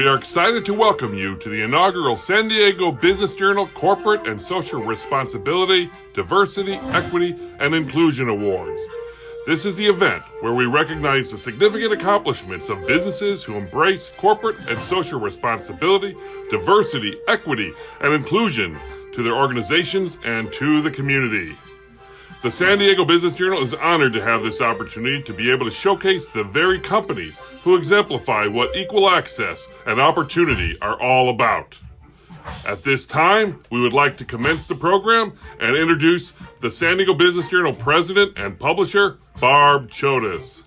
We are excited to welcome you to the inaugural San Diego Business Journal Corporate and Social Responsibility, Diversity, Equity, and Inclusion Awards. This is the event where we recognize the significant accomplishments of businesses who embrace corporate and social responsibility, diversity, equity, and inclusion to their organizations and to the community. The San Diego Business Journal is honored to have this opportunity to be able to showcase the very companies who exemplify what equal access and opportunity are all about. At this time, we would like to commence the program and introduce the San Diego Business Journal president and publisher, Barb Chodes.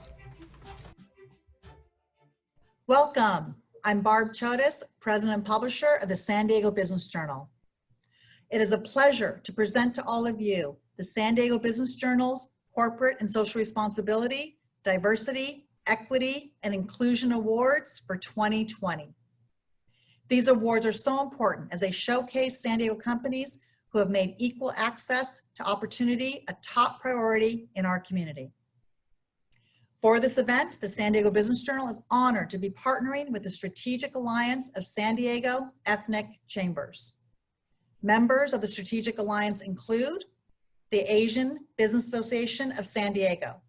Welcome. I'm Barb Chodes, president and publisher of the San Diego Business Journal. It is a pleasure to present to all of you the San Diego Business Journal's Corporate and Social Responsibility, Diversity, Equity, and Inclusion Awards for 2020. These awards are so important as they showcase San Diego companies who have made equal access to opportunity a top priority in our community. For this event, the San Diego Business Journal is honored to be partnering with the Strategic Alliance of San Diego Ethnic Chambers. Members of the Strategic Alliance include the Asian Business Association of San Diego,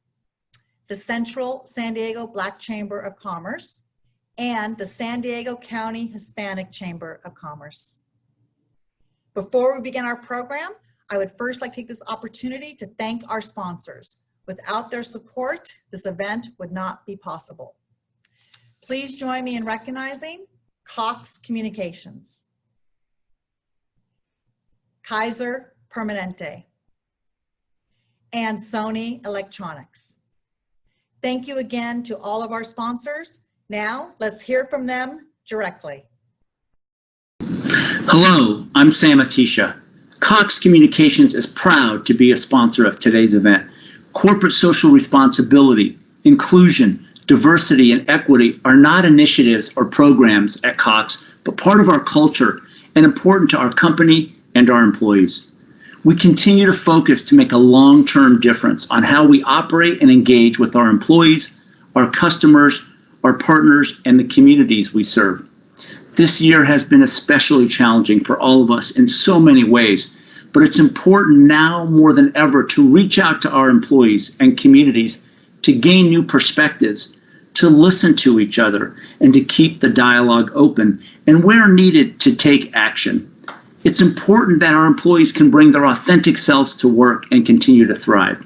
the Central San Diego Black Chamber of Commerce, and the San Diego County Hispanic Chamber of Commerce. Before we begin our program, I would first like to take this opportunity to thank our sponsors. Without their support, this event would not be possible. Please join me in recognizing Cox Communications, Kaiser Permanente, and Sony Electronics. Thank you again to all of our sponsors. Now, let's hear from them directly. Hello, I'm Sam Atisha. Cox Communications is proud to be a sponsor of today's event. Corporate social responsibility, inclusion, diversity, and equity are not initiatives or programs at Cox, but part of our culture and important to our company and our employees. We continue to focus to make a long-term difference on how we operate and engage with our employees, our customers, our partners, and the communities we serve. This year has been especially challenging for all of us in so many ways, but it's important now more than ever to reach out to our employees and communities to gain new perspectives, to listen to each other, and to keep the dialogue open, and where needed, to take action. It's important that our employees can bring their authentic selves to work and continue to thrive.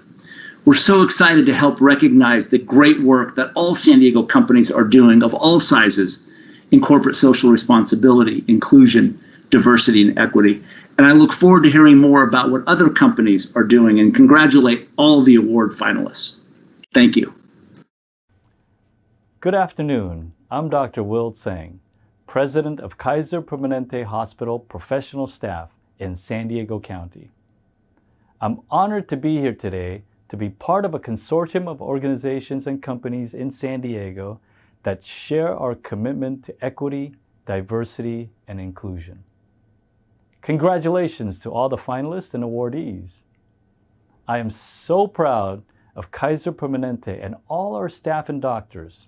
We're so excited to help recognize the great work that all San Diego companies are doing of all sizes in corporate social responsibility, inclusion, diversity, and equity. And I look forward to hearing more about what other companies are doing and congratulate all the award finalists. Thank you. Good afternoon. I'm Dr. Will Tseng, President of Kaiser Permanente Hospital Professional Staff in San Diego County. I'm honored to be here today to be part of a consortium of organizations and companies in San Diego that share our commitment to equity, diversity, and inclusion. Congratulations to all the finalists and awardees. I am so proud of Kaiser Permanente and all our staff and doctors.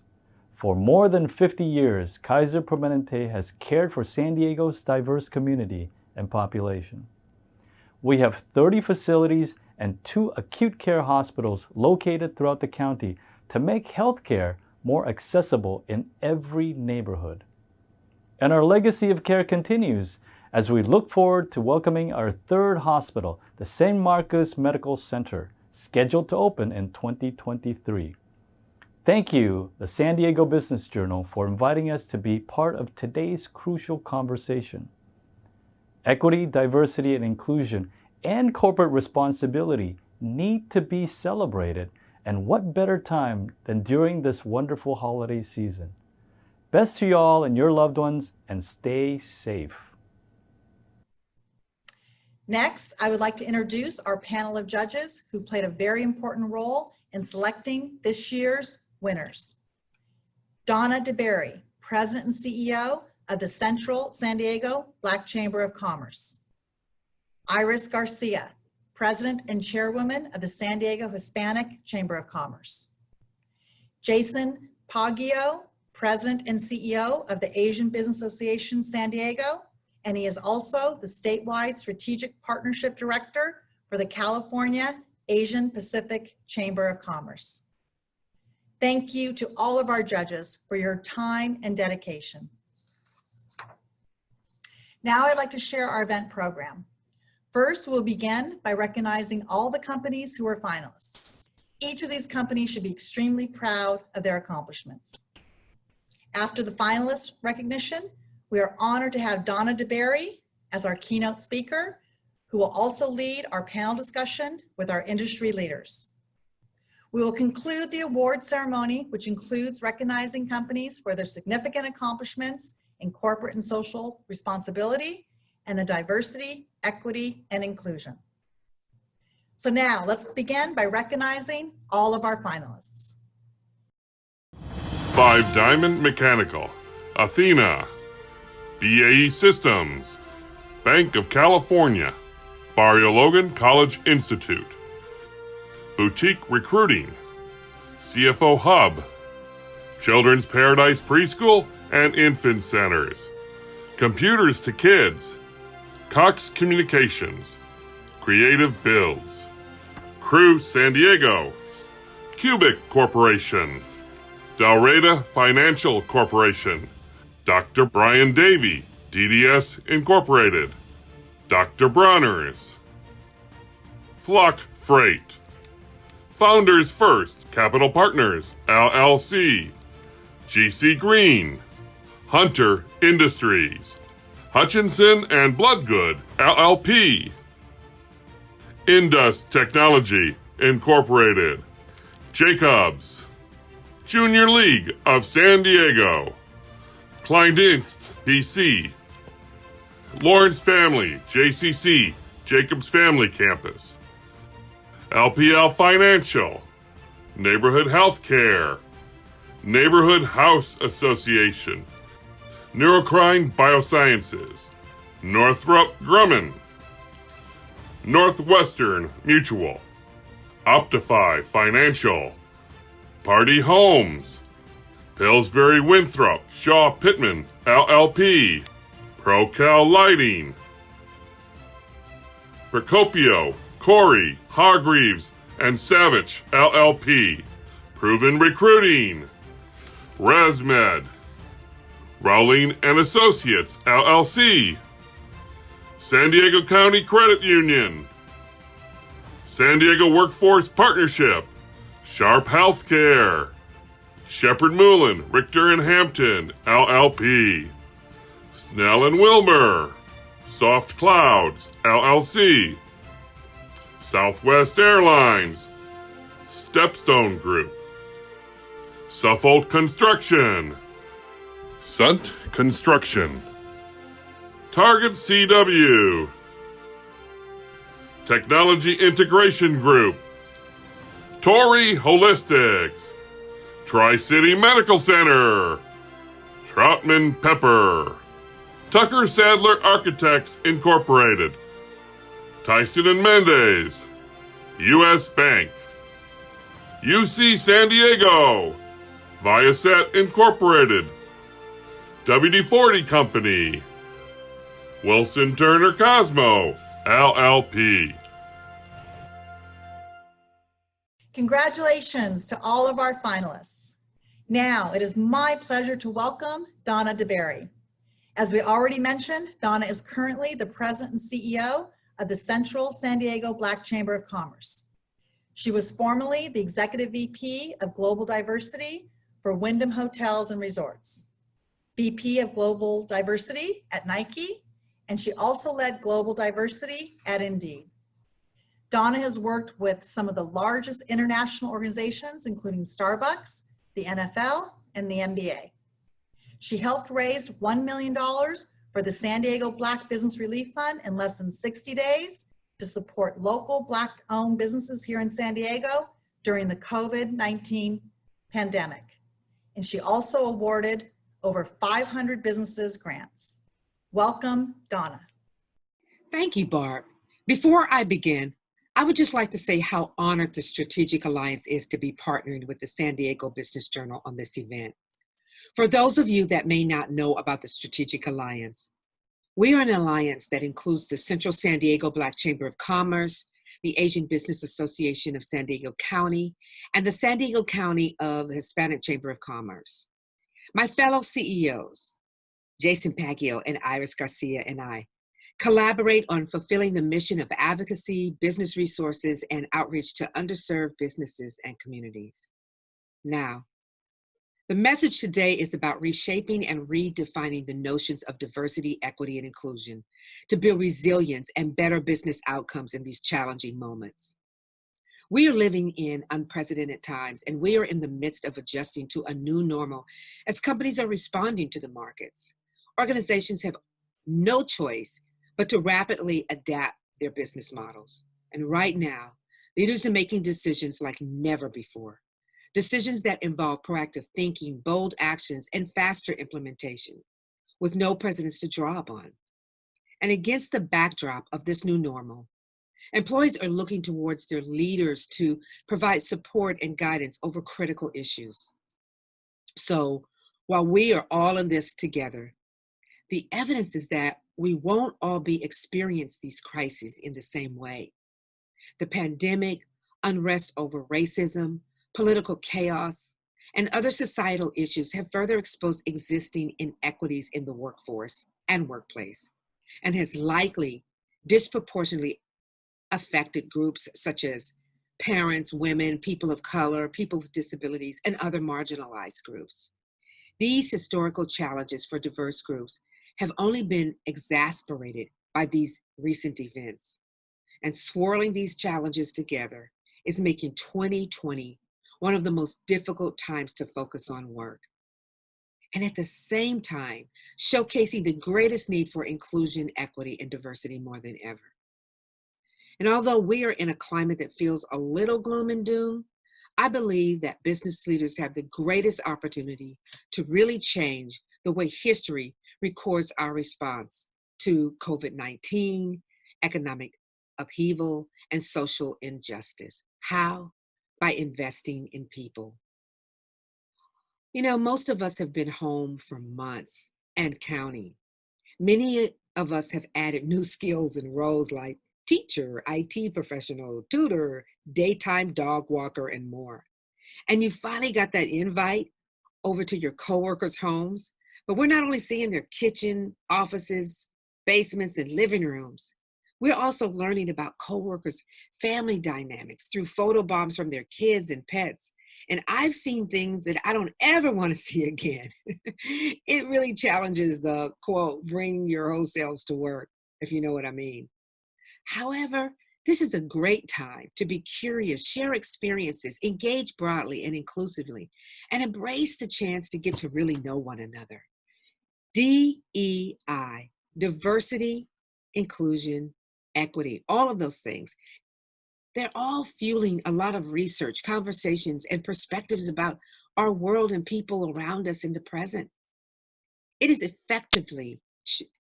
For more than 50 years, Kaiser Permanente has cared for San Diego's diverse community and population. We have 30 facilities and 2 acute care hospitals located throughout the county to make healthcare more accessible in every neighborhood. And our legacy of care continues as we look forward to welcoming our 3rd hospital, the San Marcos Medical Center, scheduled to open in 2023. Thank you, the San Diego Business Journal, for inviting us to be part of today's crucial conversation. Equity, diversity, and inclusion and corporate responsibility need to be celebrated, and what better time than during this wonderful holiday season. Best to you all and your loved ones, and stay safe. Next, I would like to introduce our panel of judges who played a very important role in selecting this year's winners. Donna DeBerry, President and CEO of the Central San Diego Black Chamber of Commerce. Iris Garcia, President and Chairwoman of the San Diego Hispanic Chamber of Commerce. Jason Paggio, President and CEO of the Asian Business Association San Diego, and he is also the statewide Strategic Partnership Director for the California Asian Pacific Chamber of Commerce. Thank you to all of our judges for your time and dedication. Now I'd like to share our event program. First, we'll begin by recognizing all the companies who are finalists. Each of these companies should be extremely proud of their accomplishments. After the finalist recognition, we are honored to have Donna DeBerry as our keynote speaker, who will also lead our panel discussion with our industry leaders. We will conclude the award ceremony, which includes recognizing companies for their significant accomplishments in corporate and social responsibility and the diversity, equity, and inclusion. So now let's begin by recognizing all of our finalists. 5 Diamond Mechanical, Athena, BAE Systems, Bank of California, Barrio Logan College Institute, Boutique Recruiting, CFO Hub, Children's Paradise Preschool and Infant Centers, Computers to Kids, Cox Communications, Creative Builds, Crew San Diego, Cubic Corporation, Dalreda Financial Corporation, Dr. Brian Davey, DDS Incorporated, Dr. Bronner's, Flock Freight, Founders First Capital Partners, LLC, GC Green, Hunter Industries, Hutchinson and Bloodgood, LLP, Indus Technology Incorporated, Jacobs, Junior League of San Diego, Kleindienst, BC, Lawrence Family, JCC, Jacobs Family Campus, LPL Financial, Neighborhood Healthcare, Neighborhood House Association, Neurocrine Biosciences, Northrop Grumman, Northwestern Mutual, Optify Financial, Party Homes, Pillsbury Winthrop Shaw Pittman, LLP, Procal Lighting, Procopio, Corey, Hargreaves, and Savage, LLP, Proven Recruiting, ResMed, Rowling and Associates, LLC, San Diego County Credit Union, San Diego Workforce Partnership, Sharp Healthcare, Shepherd Moulin, Richter and Hampton, LLP, Snell and Wilmer, Soft Clouds, LLC, Southwest Airlines, Stepstone Group, Suffolk Construction, Sunt Construction, Target CW, Technology Integration Group, Torrey Holistics, Tri-City Medical Center, Troutman Pepper, Tucker Sadler Architects Incorporated, Tyson and Mendez, U.S. Bank, UC San Diego, Viasat Incorporated, WD-40 Company, Wilson Turner Cosmo, LLP. Congratulations to all of our finalists. Now, it is my pleasure to welcome Donna DeBerry. As we already mentioned, Donna is currently the President and CEO of the Central San Diego Black Chamber of Commerce. She was formerly the Executive VP of Global Diversity for Wyndham Hotels and Resorts, VP of Global Diversity at Nike, and she also led Global Diversity at Indeed. Donna has worked with some of the largest international organizations, including Starbucks, the NFL, and the NBA. She helped raise $1 million for the San Diego Black Business Relief Fund in less than 60 days to support local Black-owned businesses here in San Diego during the COVID-19 pandemic. And she also awarded over 500 businesses grants. Welcome, Donna. Thank you, Barb. Before I begin, I would just like to say how honored the Strategic Alliance is to be partnering with the San Diego Business Journal on this event. For those of you that may not know about the Strategic Alliance, we are an alliance that includes the Central San Diego Black Chamber of Commerce, the Asian Business Association of San Diego County, and the San Diego County of the Hispanic Chamber of Commerce. My fellow CEOs, Jason Paggio and Iris Garcia, and I collaborate on fulfilling the mission of advocacy, business resources, and outreach to underserved businesses and communities. Now, the message today is about reshaping and redefining the notions of diversity, equity, and inclusion to build resilience and better business outcomes in these challenging moments. We are living in unprecedented times, and we are in the midst of adjusting to a new normal as companies are responding to the markets. Organizations have no choice but to rapidly adapt their business models. And right now, leaders are making decisions like never before. Decisions that involve proactive thinking, bold actions, and faster implementation, with no precedents to draw upon. And against the backdrop of this new normal, employees are looking towards their leaders to provide support and guidance over critical issues. So while we are all in this together, the evidence is that we won't all be experiencing these crises in the same way. The pandemic, unrest over racism, political chaos, and other societal issues have further exposed existing inequities in the workforce and workplace, and has likely disproportionately affected groups such as parents, women, people of color, people with disabilities, and other marginalized groups. These historical challenges for diverse groups have only been exacerbated by these recent events. And swirling these challenges together is making 2020 one of the most difficult times to focus on work. And at the same time, showcasing the greatest need for inclusion, equity, and diversity more than ever. And although we are in a climate that feels a little gloom and doom, I believe that business leaders have the greatest opportunity to really change the way history records our response to COVID-19, economic upheaval, and social injustice. How? By investing in people. You know, most of us have been home for months and counting. Many of us have added new skills and roles like teacher, IT professional, tutor, daytime dog walker, and more. And you finally got that invite over to your coworkers' homes, but we're not only seeing their kitchen, offices, basements, and living rooms. We're also learning about coworkers' family dynamics through photobombs from their kids and pets. And I've seen things that I don't ever want to see again. It really challenges the quote, bring your whole selves to work, if you know what I mean. However, this is a great time to be curious, share experiences, engage broadly and inclusively, and embrace the chance to get to really know one another. DEI, diversity, inclusion, equity, all of those things. They're all fueling a lot of research, conversations, and perspectives about our world and people around us in the present. It is effectively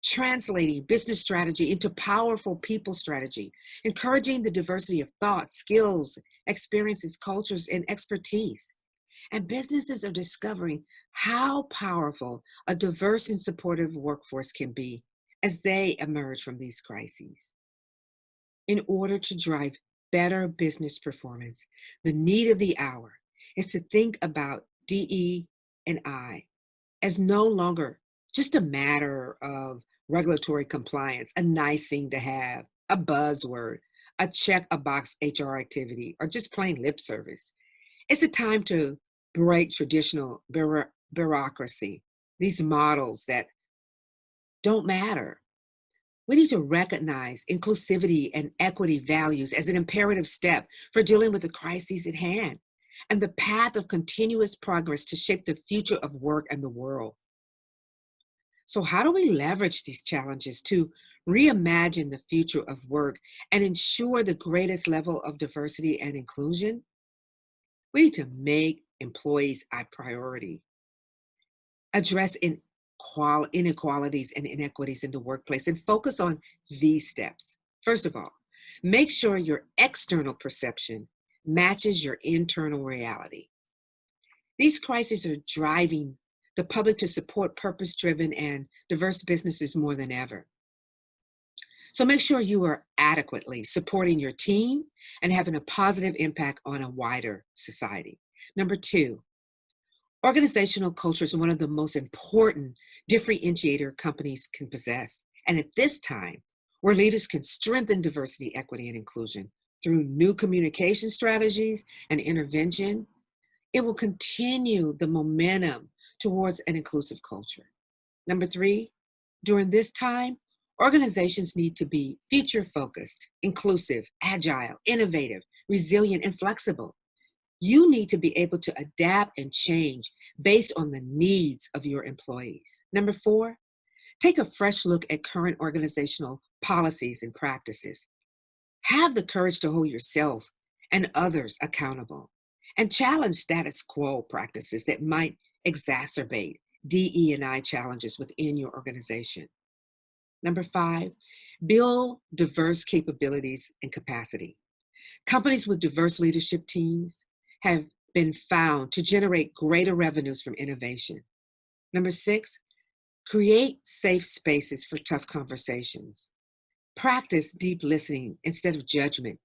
translating business strategy into powerful people strategy, encouraging the diversity of thoughts, skills, experiences, cultures, and expertise. And businesses are discovering how powerful a diverse and supportive workforce can be as they emerge from these crises. In order to drive better business performance, the need of the hour is to think about DE and I as no longer just a matter of regulatory compliance, a nice thing to have, a buzzword, a check a box HR activity, or just plain lip service. It's a time to break traditional bureaucracy, these models that don't matter. We need to recognize inclusivity and equity values as an imperative step for dealing with the crises at hand and the path of continuous progress to shape the future of work and the world. So how do we leverage these challenges to reimagine the future of work and ensure the greatest level of diversity and inclusion? We need to make employees a priority, address inequalities and inequities in the workplace, and focus on these steps. First of all, make sure your external perception matches your internal reality. These crises are driving the public to support purpose-driven and diverse businesses more than ever. So make sure you are adequately supporting your team and having a positive impact on a wider society. Number 2, organizational culture is one of the most important differentiator companies can possess. And at this time, where leaders can strengthen diversity, equity, and inclusion through new communication strategies and intervention, it will continue the momentum towards an inclusive culture. Number 3, during this time, organizations need to be future-focused, inclusive, agile, innovative, resilient, and flexible. You need to be able to adapt and change based on the needs of your employees. Number 4, take a fresh look at current organizational policies and practices. Have the courage to hold yourself and others accountable and challenge status quo practices that might exacerbate DE&I challenges within your organization. Number 5, build diverse capabilities and capacity. Companies with diverse leadership teams have been found to generate greater revenues from innovation. Number 6, create safe spaces for tough conversations. Practice deep listening instead of judgment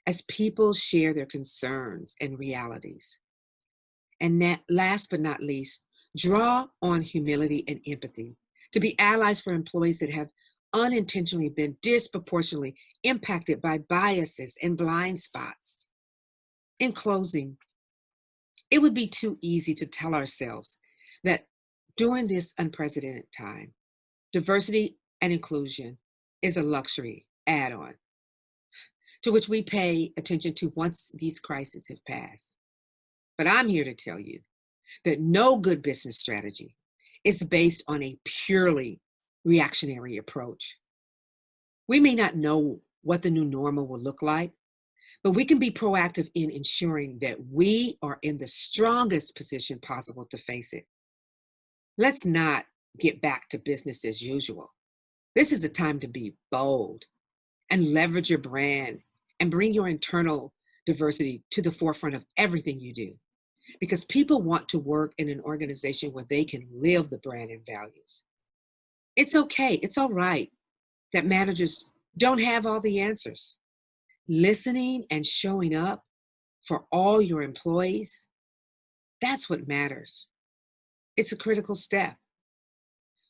as people share their concerns and realities. And last but not least, draw on humility and empathy to be allies for employees that have unintentionally been disproportionately impacted by biases and blind spots. In closing, it would be too easy to tell ourselves that during this unprecedented time, diversity and inclusion is a luxury add-on to which we pay attention to once these crises have passed. But I'm here to tell you that no good business strategy is based on a purely reactionary approach. We may not know what the new normal will look like, but we can be proactive in ensuring that we are in the strongest position possible to face it. Let's not get back to business as usual. This is a time to be bold and leverage your brand and bring your internal diversity to the forefront of everything you do. Because people want to work in an organization where they can live the brand and values. It's okay, it's all right that managers don't have all the answers. Listening and showing up for all your employees, that's what matters. It's a critical step.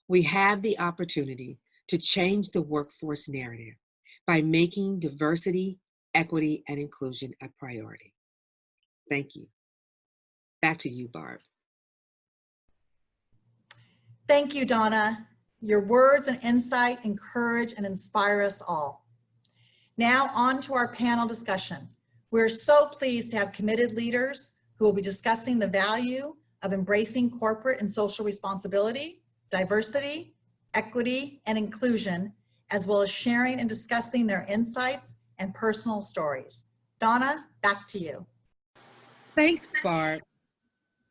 We have the opportunity to change the workforce narrative by making diversity, equity, and inclusion a priority. Thank you. Back to you, Barb. Thank you, Donna. Your words and insight encourage and inspire us all. Now on to our panel discussion. We're so pleased to have committed leaders who will be discussing the value of embracing corporate and social responsibility, diversity, equity, and inclusion, as well as sharing and discussing their insights and personal stories. Donna, back to you. Thanks, Barb.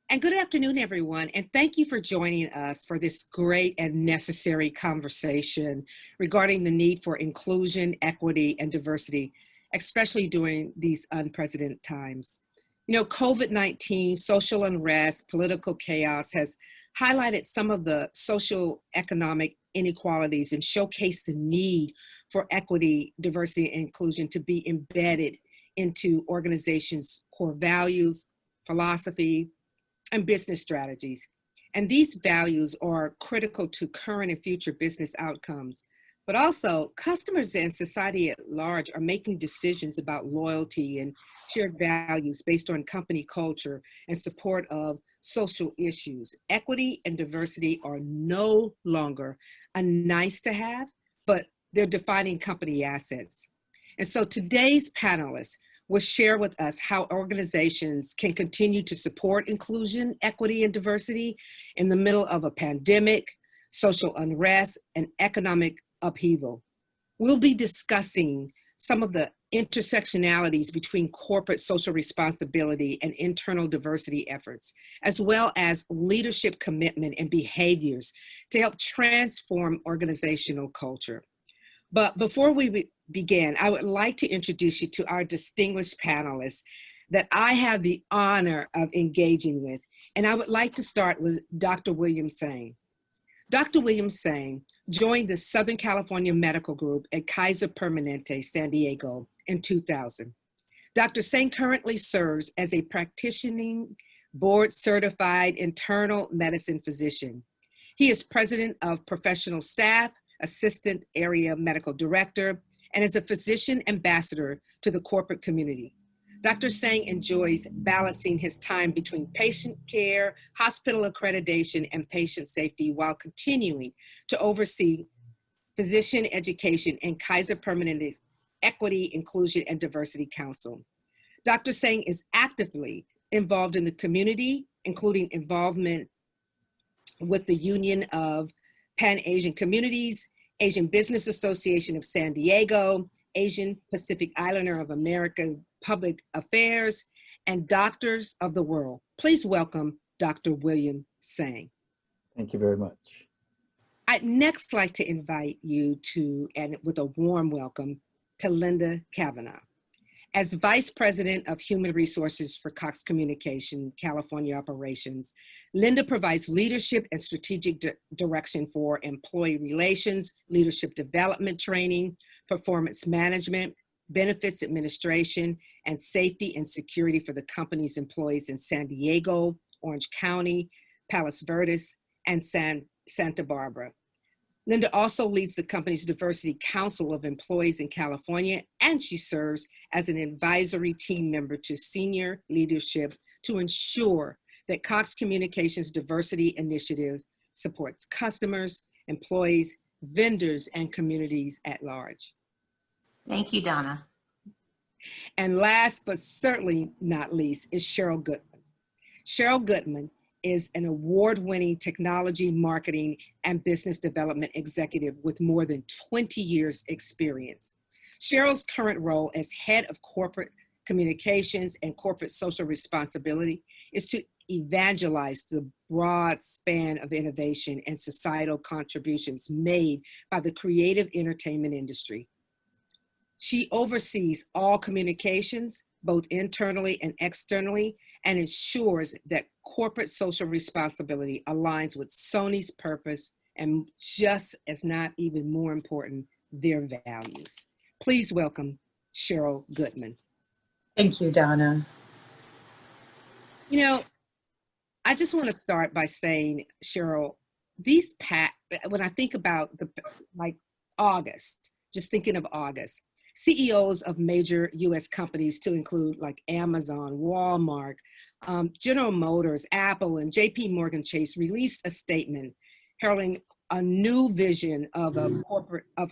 And good afternoon, everyone. And thank you for joining us for this great and necessary conversation regarding the need for inclusion, equity, and diversity, especially during these unprecedented times. You know, COVID-19, social unrest, political chaos has highlighted some of the social economic inequalities and showcased the need for equity, diversity, and inclusion to be embedded into organizations' core values, philosophy, and business strategies. And these values are critical to current and future business outcomes. But also, customers and society at large are making decisions about loyalty and shared values based on company culture and support of social issues. Equity and diversity are no longer a nice to have, but they're defining company assets. And so today's panelists will share with us how organizations can continue to support inclusion, equity, and diversity in the middle of a pandemic, social unrest, and economic upheaval. We'll be discussing some of the intersectionalities between corporate social responsibility and internal diversity efforts, as well as leadership commitment and behaviors to help transform organizational culture. But before we begin, I would like to introduce you to our distinguished panelists that I have the honor of engaging with. And I would like to start with Dr. William Sang. Dr. William Sang joined the Southern California Medical Group at Kaiser Permanente, San Diego in 2000. Dr. Sang currently serves as a practicing board-certified internal medicine physician. He is president of professional staff, assistant area medical director, and is a physician ambassador to the corporate community. Dr. Sang enjoys balancing his time between patient care, hospital accreditation, and patient safety while continuing to oversee physician education and Kaiser Permanente's Equity, Inclusion, and Diversity Council. Dr. Sang is actively involved in the community, including involvement with the Union of Pan-Asian Communities, Asian Business Association of San Diego, Asian Pacific Islander of America Public Affairs, and Doctors of the World. Please welcome Dr. William Sang. Thank you very much. I'd next like to invite you to, and with a warm welcome, to Linda Kavanaugh. As Vice President of Human Resources for Cox Communication California Operations, Linda provides leadership and strategic direction for employee relations, leadership development training, performance management, benefits administration, and safety and security for the company's employees in San Diego, Orange County, Palos Verdes, and Santa Barbara. Linda also leads the company's Diversity Council of Employees in California, and she serves as an advisory team member to senior leadership to ensure that Cox Communications diversity initiatives supports customers, employees, vendors, and communities at large. Thank you, Donna. And last but certainly not least is Cheryl Goodman. Cheryl Goodman is an award-winning technology, marketing, and business development executive with more than 20 years experience. Cheryl's current role as head of corporate communications and corporate social responsibility is to evangelize the broad span of innovation and societal contributions made by the creative entertainment industry. She oversees all communications, both internally and externally, and ensures that corporate social responsibility aligns with Sony's purpose and, just as not even more important, their values. Please welcome Cheryl Goodman. Thank you, Donna. You know, I just want to start by saying, Cheryl, when I think about August, just thinking of August, CEOs of major US companies to include like Amazon, Walmart, General Motors, Apple, and JP Morgan Chase released a statement heralding a new vision of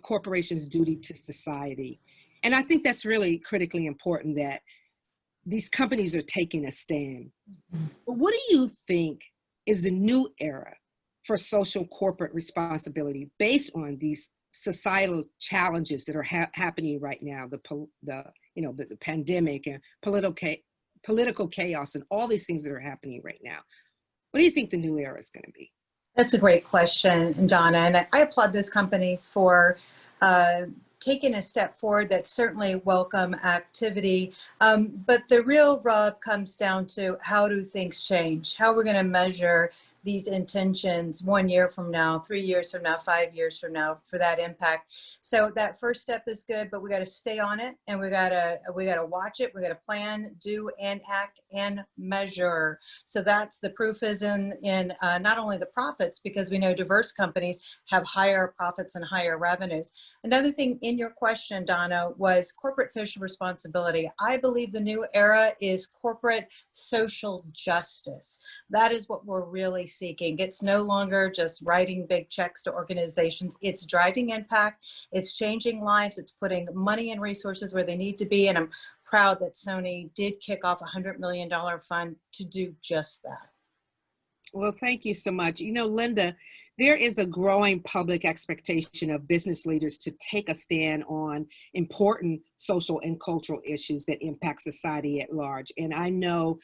corporations' duty to society. And I think that's really critically important that these companies are taking a stand. But what do you think is the new era for social corporate responsibility based on these societal challenges that are happening right now, the pandemic and political chaos and all these things that are happening right now? What do you think the new era is going to be? That's a great question, Donna. And I applaud those companies for taking a step forward. That's certainly welcome activity. But the real rub comes down to how do things change? How we're going to measure these intentions 1 year from now, 3 years from now, 5 years from now for that impact. So that first step is good, but we got to stay on it, and we got to watch it. We got to plan, do, and act and measure. So that's the proof is in not only the profits, because we know diverse companies have higher profits and higher revenues. Another thing in your question, Donna, was corporate social responsibility. I believe the new era is corporate social justice. That is what we're really seeking. It's no longer just writing big checks to organizations. It's driving impact. It's changing lives. It's putting money and resources where they need to be. And I'm proud that Sony did kick off a $100 million fund to do just that. Well, thank you so much. You know, Linda, there is a growing public expectation of business leaders to take a stand on important social and cultural issues that impact society at large. And I know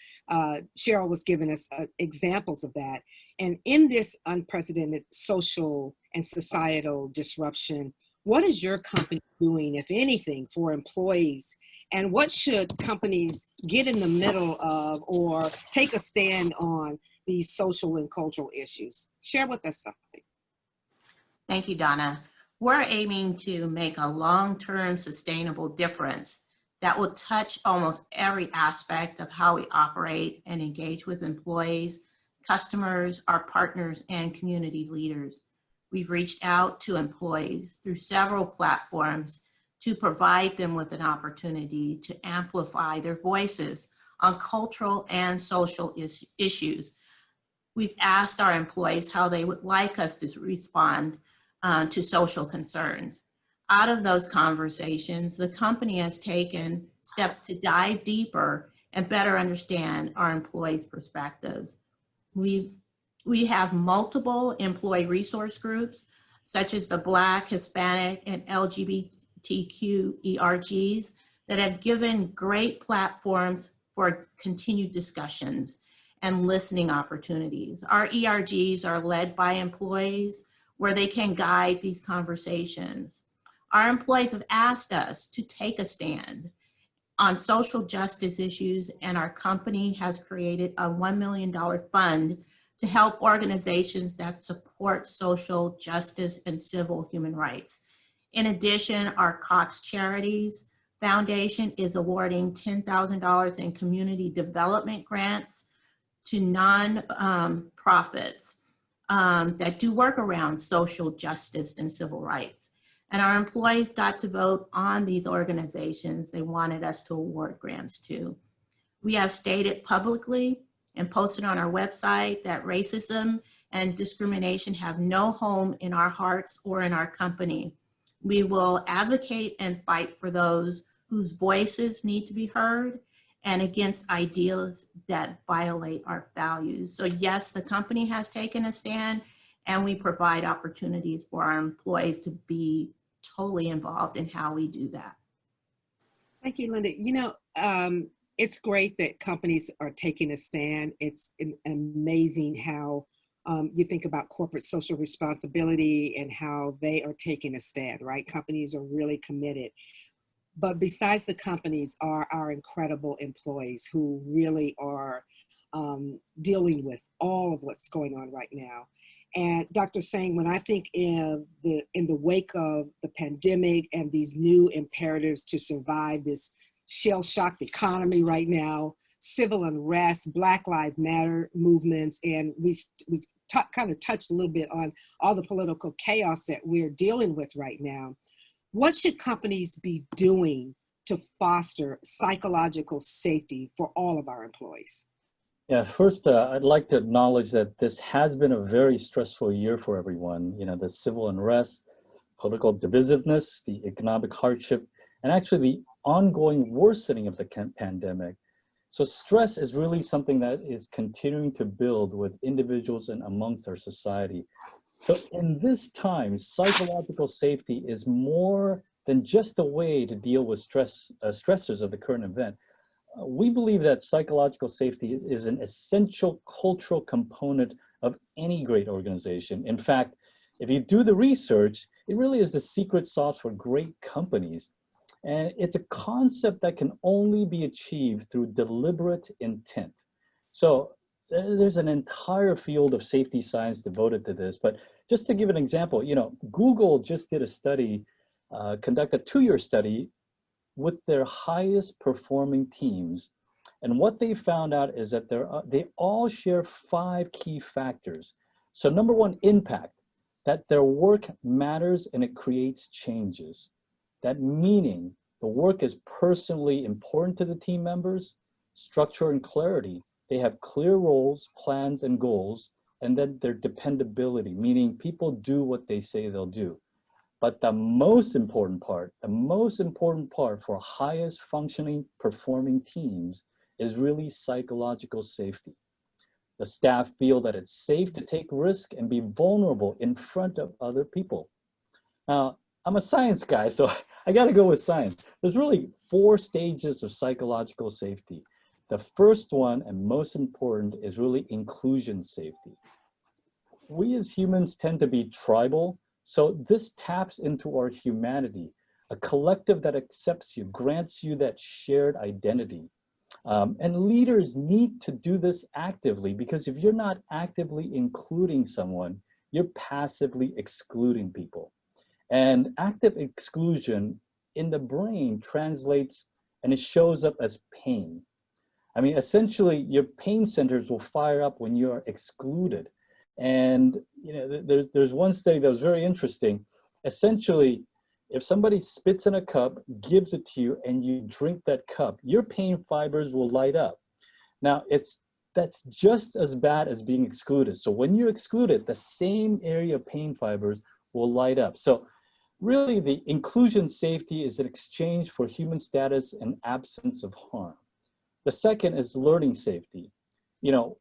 Cheryl was giving us examples of that. And in this unprecedented social and societal disruption, what is your company doing, if anything, for employees? And what should companies get in the middle of or take a stand on these social and cultural issues? Share with us something. Thank you, Donna. We're aiming to make a long-term sustainable difference that will touch almost every aspect of how we operate and engage with employees, customers, our partners, and community leaders. We've reached out to employees through several platforms to provide them with an opportunity to amplify their voices on cultural and social issues. We've asked our employees how they would like us to respond to social concerns. Out of those conversations, the company has taken steps to dive deeper and better understand our employees' perspectives. We have multiple employee resource groups, such as the Black, Hispanic, and LGBTQ ERGs, that have given great platforms for continued discussions and listening opportunities. Our ERGs are led by employees where they can guide these conversations. Our employees have asked us to take a stand on social justice issues, and our company has created a $1 million fund to help organizations that support social justice and civil human rights. In addition, our Cox Charities Foundation is awarding $10,000 in community development grants to non-profits that do work around social justice and civil rights. And our employees got to vote on these organizations they wanted us to award grants to. We have stated publicly and posted on our website that racism and discrimination have no home in our hearts or in our company. We will advocate and fight for those whose voices need to be heard and against ideas that violate our values. So yes, the company has taken a stand, and we provide opportunities for our employees to be totally involved in how we do that. Thank you, Linda. You know, it's great that companies are taking a stand. It's amazing how you think about corporate social responsibility and how they are taking a stand, right? Companies are really committed. But besides the companies are our incredible employees who really are dealing with all of what's going on right now. And Dr. Singh, when I think in the wake of the pandemic and these new imperatives to survive this shell-shocked economy right now, civil unrest, Black Lives Matter movements, and we kind of touched a little bit on all the political chaos that we're dealing with right now. What should companies be doing to foster psychological safety for all of our employees? Yeah, first, I'd like to acknowledge that this has been a very stressful year for everyone. You know, the civil unrest, political divisiveness, the economic hardship, and actually the ongoing worsening of the pandemic. So stress is really something that is continuing to build with individuals and amongst our society. So in this time, psychological safety is more than just a way to deal with stressors of the current event. We believe that psychological safety is an essential cultural component of any great organization. In fact, if you do the research, it really is the secret sauce for great companies. And it's a concept that can only be achieved through deliberate intent. So there's an entire field of safety science devoted to this. But just to give an example, you know, Google just did a study, conducted a 2-year study with their highest performing teams. And what they found out is that they all share 5 key factors. So number 1, impact, that their work matters and it creates changes. That meaning the work is personally important to the team members. Structure and clarity, they have clear roles, plans, and goals. And then their dependability, meaning people do what they say they'll do. But the most important part for highest functioning, performing teams is really psychological safety. The staff feel that it's safe to take risk and be vulnerable in front of other people. Now, I'm a science guy, so I gotta go with science. There's really 4 stages of psychological safety. The first one and most important is really inclusion safety. We as humans tend to be tribal, so this taps into our humanity, a collective that accepts you, grants you that shared identity. And leaders need to do this actively, because if you're not actively including someone, you're passively excluding people. And active exclusion in the brain translates and it shows up as pain. I mean, essentially, your pain centers will fire up when you are excluded. And there's one study that was very interesting. Essentially, if somebody spits in a cup, gives it to you, and you drink that cup, your pain fibers will light up. Now, that's just as bad as being excluded. So when you're excluded, the same area of pain fibers will light up. So really, the inclusion safety is an exchange for human status and absence of harm. The second is learning safety.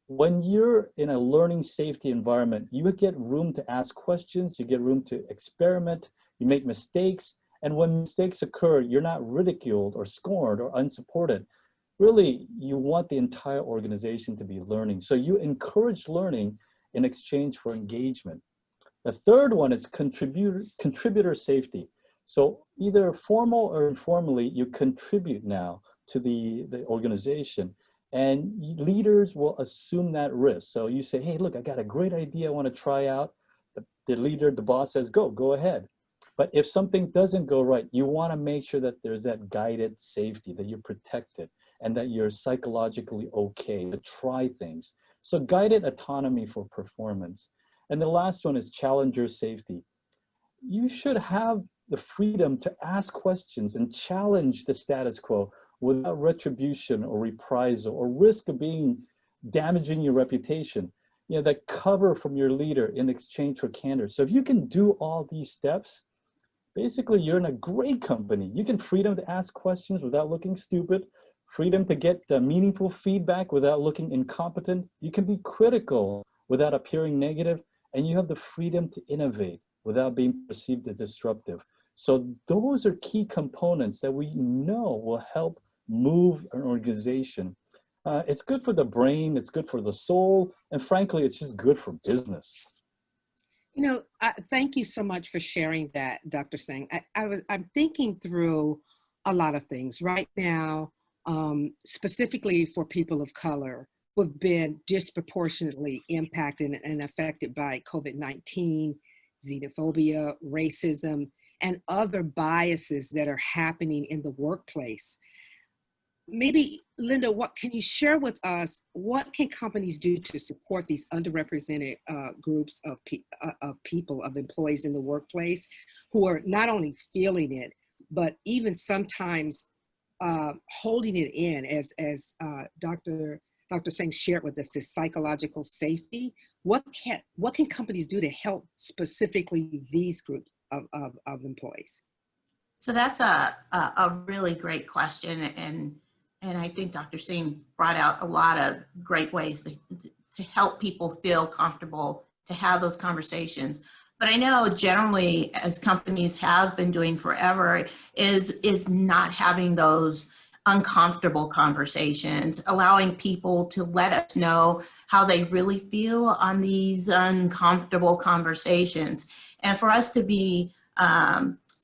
When you're in a learning safety environment, you get room to ask questions, you get room to experiment, you make mistakes, and when mistakes occur, you're not ridiculed or scorned or unsupported. Really, you want the entire organization to be learning. So you encourage learning in exchange for engagement. The third one is contributor safety. So either formal or informally, you contribute now to the organization, and leaders will assume that risk. So you say, hey, look, I got a great idea I want to try out. The leader, the boss says, go ahead. But if something doesn't go right, you want to make sure that there's that guided safety, that you're protected and that you're psychologically okay to try things. So guided autonomy for performance. And the last one is challenger safety. You should have the freedom to ask questions and challenge the status quo without retribution or reprisal or risk of damaging your reputation. That cover from your leader in exchange for candor. So if you can do all these steps, basically you're in a great company. You can freedom to ask questions without looking stupid, freedom to get meaningful feedback without looking incompetent. You can be critical without appearing negative, and you have the freedom to innovate without being perceived as disruptive. So those are key components that we know will help move an organization. It's good for the brain, it's good for the soul, and frankly, it's just good for business. Thank you so much for sharing that, Dr. Singh. I'm thinking through a lot of things right now, specifically for people of color who've been disproportionately impacted and affected by COVID-19, xenophobia, racism, and other biases that are happening in the workplace. Maybe, Linda, what can you share with us? What can companies do to support these underrepresented groups of people, of employees in the workplace who are not only feeling it, but even sometimes holding it in, as Dr. Singh shared with us, this psychological safety? What can companies do to help specifically these groups of employees? So that's a really great question, and I think Dr. Singh brought out a lot of great ways to help people feel comfortable to have those conversations. But I know generally, as companies have been doing forever, is not having those uncomfortable conversations, allowing people to let us know how they really feel on these uncomfortable conversations. And for us to be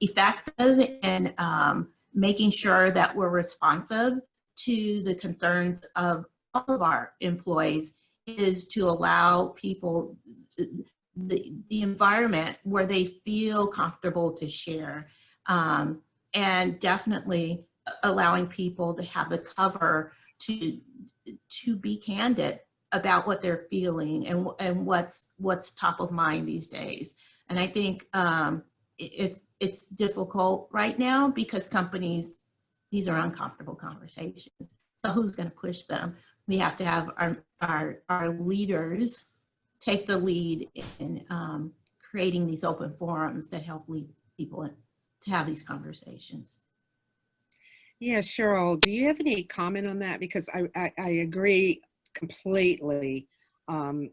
effective in making sure that we're responsive to the concerns of all of our employees is to allow people the environment where they feel comfortable to share, and definitely allowing people to have the cover to be candid about what they're feeling and what's top of mind these days. And I think it's difficult right now because companies, these are uncomfortable conversations. So who's going to push them? We have to have our leaders take the lead in creating these open forums that help lead people to have these conversations. Yeah, Cheryl, do you have any comment on that? Because I agree completely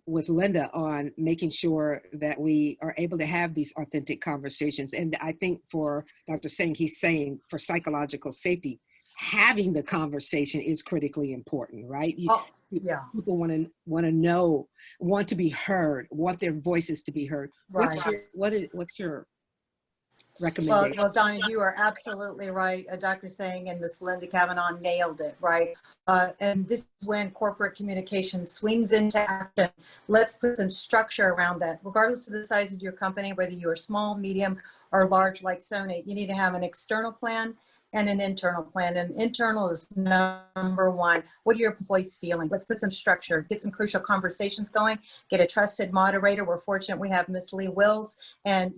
with Linda on making sure that we are able to have these authentic conversations. And I think for Dr. Singh, he's saying for psychological safety, having the conversation is critically important, right? Yeah. People want to know, want to be heard, want their voices to be heard. Right. What's your recommendation. Well, Donna, you are absolutely right. Dr. Sang and Ms. Linda Kavanaugh nailed it, right? And this is when corporate communication swings into action. Let's put some structure around that. Regardless of the size of your company, whether you are small, medium, or large like Sony, you need to have an external plan and an internal plan. And internal is number one. What are your employees feeling? Let's put some structure, get some crucial conversations going, get a trusted moderator. We're fortunate we have Miss Lee Wills, and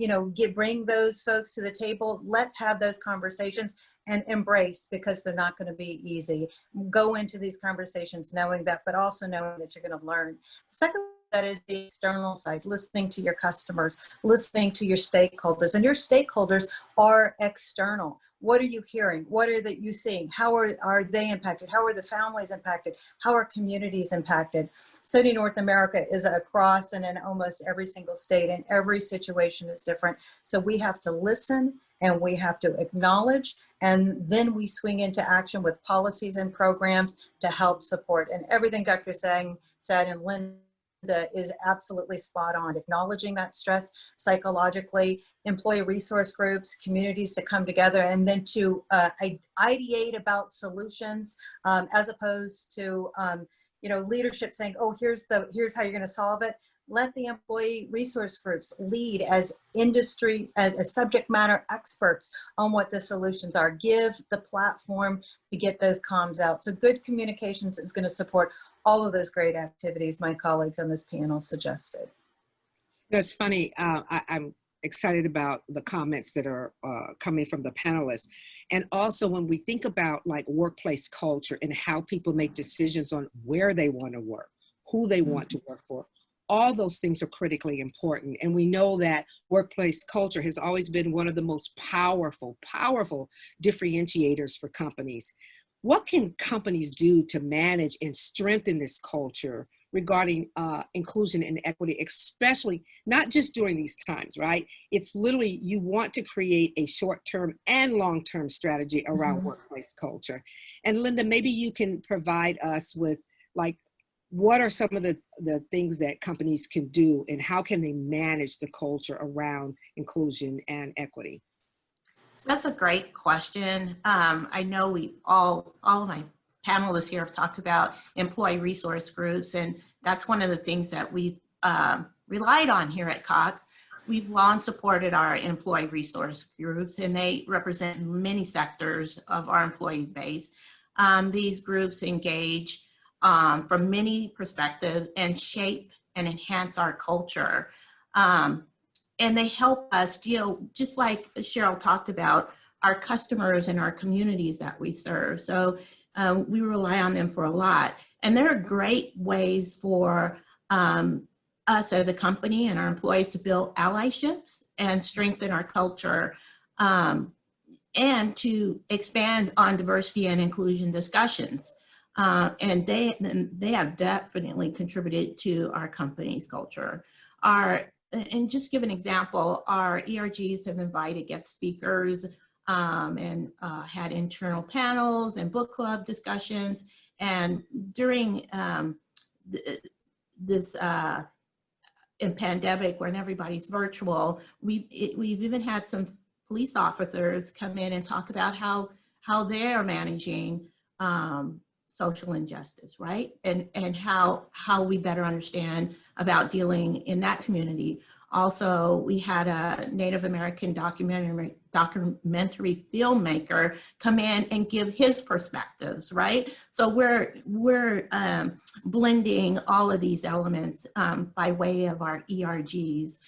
bring those folks to the table. Let's have those conversations and embrace, because they're not going to be easy. Go into these conversations knowing that, but also knowing that you're going to learn. The second, that is the external side, listening to your customers, listening to your stakeholders, and your stakeholders are external. What are you hearing? What are you seeing? How are they impacted? How are the families impacted? How are communities impacted? Sony North America is across and in almost every single state, and every situation is different. So we have to listen and we have to acknowledge, and then we swing into action with policies and programs to help support. And everything Dr. Sang said, and Linda is absolutely spot on. Acknowledging that stress psychologically, employee resource groups, communities to come together, and then to ideate about solutions, as opposed to leadership saying, oh, here's how you're going to solve it. Let the employee resource groups lead as industry, as subject matter experts on what the solutions are. Give the platform to get those comms out. So good communications is going to support all of those great activities my colleagues on this panel suggested. It's funny, I'm excited about the comments that are coming from the panelists. And also when we think about like workplace culture and how people make decisions on where they want to work, who they want to work for, all those things are critically important. And we know that workplace culture has always been one of the most powerful differentiators for companies. What can companies do to manage and strengthen this culture regarding inclusion and equity, especially not just during these times, right? It's literally, you want to create a short-term and long-term strategy around workplace culture. And Linda, maybe you can provide us with like, what are some of the things that companies can do, and how can they manage the culture around inclusion and equity? So that's a great question. I know all of my panelists here have talked about employee resource groups, and that's one of the things that we've relied on here at Cox. We've long supported our employee resource groups, and they represent many sectors of our employee base. These groups engage from many perspectives and shape and enhance our culture. And they help us deal, just like Cheryl talked about, our customers and our communities that we serve. So we rely on them for a lot. And there are great ways for us as a company and our employees to build allyships and strengthen our culture, and to expand on diversity and inclusion discussions. And they have definitely contributed to our company's culture. And just give an example, our ERGs have invited guest speakers and had internal panels and book club discussions. And during this in pandemic, when everybody's virtual, we've even had some police officers come in and talk about how they are managing social injustice, right? And how we better understand about dealing in that community. Also, we had a Native American documentary filmmaker come in and give his perspectives, right? So we're blending all of these elements by way of our ERGs.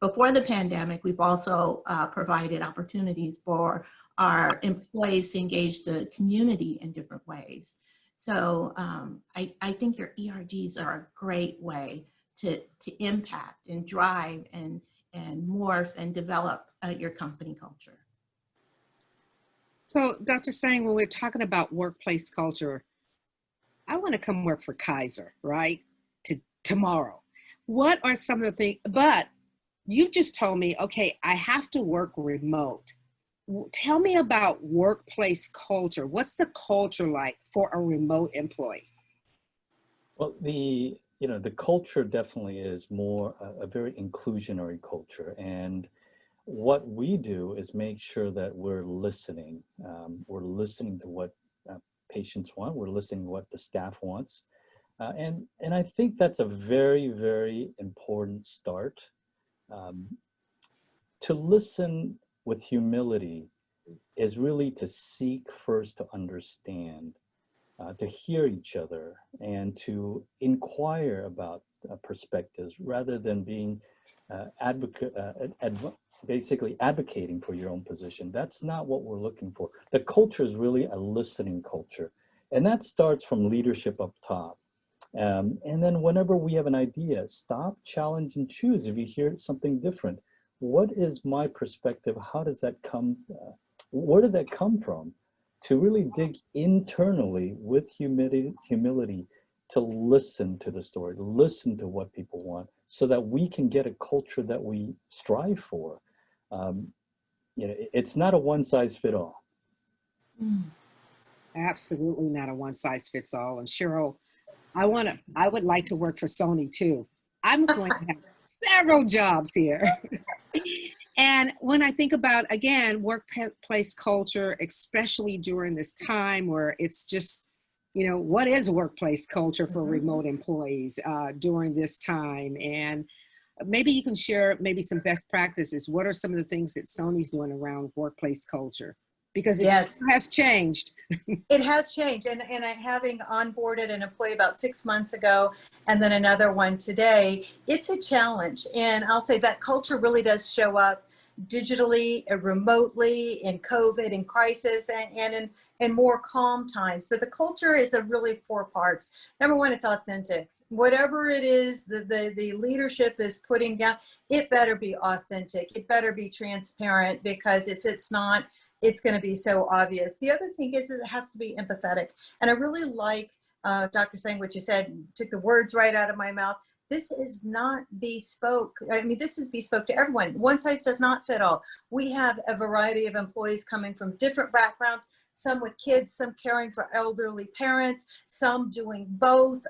Before the pandemic, we've also provided opportunities for our employees to engage the community in different ways. So I think your ERGs are a great way to impact and drive and morph and develop your company culture. So Dr. Sang, when we're talking about workplace culture, I want to come work for Kaiser, right? Tomorrow. What are some of the things, but you just told me, okay, I have to work remote. Tell me about workplace culture. What's the culture like for a remote employee? Well, the culture definitely is more a very inclusionary culture, and what we do is make sure that we're listening. We're listening to what patients want. We're listening to what the staff wants. And I think that's a very, very important start. To listen with humility is really to seek first to understand, to hear each other, and to inquire about perspectives rather than being basically advocating for your own position. That's not what we're looking for. The culture is really a listening culture, and that starts from leadership up top. And then whenever we have an idea, stop, challenge, and choose. If you hear something different, what is my perspective? How does that come? Where did that come from? To really dig internally with humility to listen to the story, listen to what people want, so that we can get a culture that we strive for. It's not a one size fit all. Absolutely not a one size fits all. And Cheryl, I would like to work for Sony too. I'm going to have several jobs here. And when I think about, again, workplace culture, especially during this time where it's just, what is workplace culture for remote employees during this time? And maybe you can share maybe some best practices. What are some of the things that Sony's doing around workplace culture? Because it has changed. It has changed. And having onboarded an employee about 6 months ago and then another one today, it's a challenge. And I'll say that culture really does show up digitally, remotely, in COVID, in crisis, and in more calm times. But the culture is a really 4 parts. Number one, it's authentic. Whatever it is the leadership is putting down, it better be authentic. It better be transparent, because if it's not, it's going to be so obvious. The other thing is it has to be empathetic. And I really like Dr. saying what you said, took the words right out of my mouth. This is not bespoke. I mean, this is bespoke to everyone. One size does not fit all. We have a variety of employees coming from different backgrounds, some with kids, some caring for elderly parents, some doing both,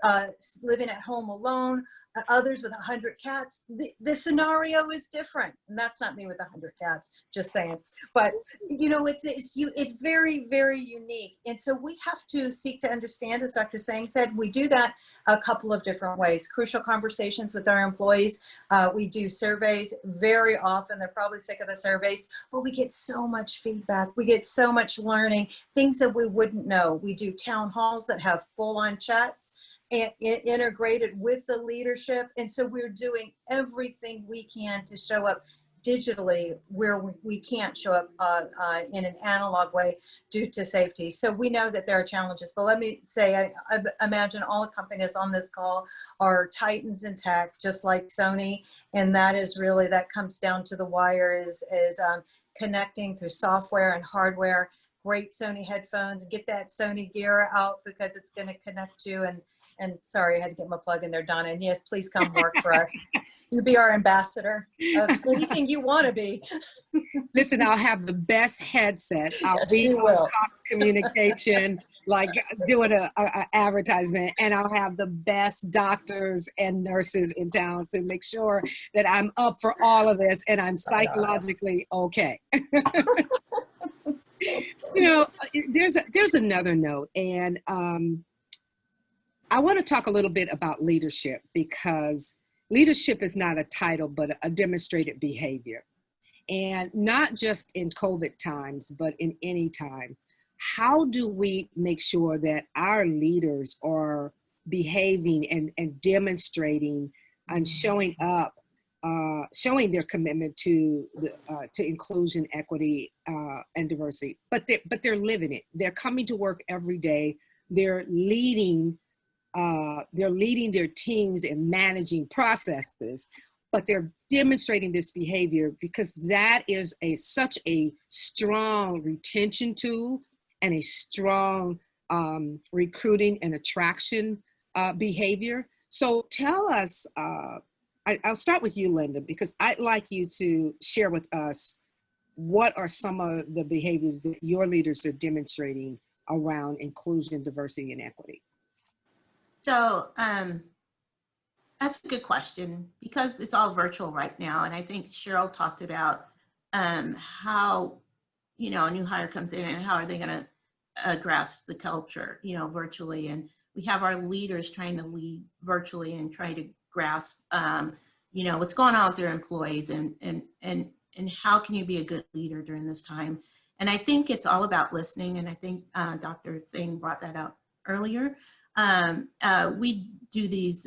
living at home alone, others with 100 cats. The scenario is different. And that's not me with 100 cats, just saying. But, it's very, very unique. And so we have to seek to understand, as Dr. Sang said, we do that a couple of different ways. Crucial conversations with our employees. We do surveys very often. They're probably sick of the surveys, but we get so much feedback. We get so much learning, things that we wouldn't know. We do town halls that have full-on chats and integrated with the leadership. And so we're doing everything we can to show up digitally where we can't show up in an analog way due to safety. So we know that there are challenges, but let me say, I imagine all the companies on this call are titans in tech, just like Sony. And that is really, that comes down to the wire is connecting through software and hardware. Great Sony headphones, get that Sony gear out, because it's going to connect you. And sorry, I had to get my plug in there, Donna. And yes, please come work for us. You be our ambassador of anything you want to be. Listen, I'll have the best headset. I'll be on Cox Communication, like doing a advertisement, and I'll have the best doctors and nurses in town to make sure that I'm up for all of this and I'm psychologically okay. There's another note, and I want to talk a little bit about leadership, because leadership is not a title, but a demonstrated behavior. And not just in COVID times, but in any time. How do we make sure that our leaders are behaving and demonstrating and showing up, showing their commitment to inclusion, equity, and diversity, but they're living it. They're coming to work every day. They're leading their teams in managing processes, but they're demonstrating this behavior, because that is such a strong retention tool and a strong recruiting and attraction behavior. So tell us, I'll start with you, Linda, because I'd like you to share with us what are some of the behaviors that your leaders are demonstrating around inclusion, diversity, and equity. So that's a good question, because it's all virtual right now. And I think Cheryl talked about how, a new hire comes in and how are they going to grasp the culture, virtually. And we have our leaders trying to lead virtually and try to grasp, what's going on with their employees and how can you be a good leader during this time. And I think it's all about listening. And I think Dr. Singh brought that up earlier. We do these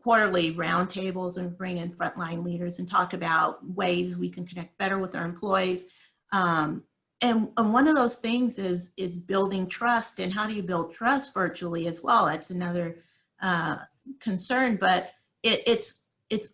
quarterly roundtables and bring in frontline leaders and talk about ways we can connect better with our employees. And one of those things is building trust. And how do you build trust virtually as well? That's another concern, but it's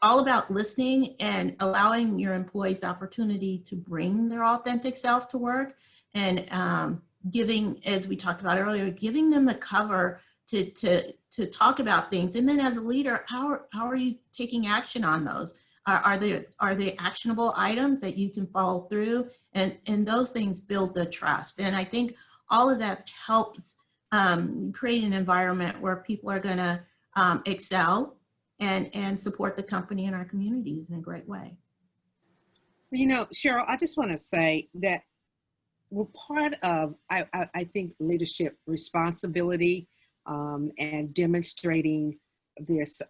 all about listening and allowing your employees the opportunity to bring their authentic self to work, and giving, as we talked about earlier, giving them the cover to talk about things. And then as a leader, how are you taking action on those? Are they actionable items that you can follow through? And those things build the trust. And I think all of that helps create an environment where people are going to excel and support the company and our communities in a great way. Cheryl, I just want to say that we're part of, I think, leadership responsibility and demonstrating this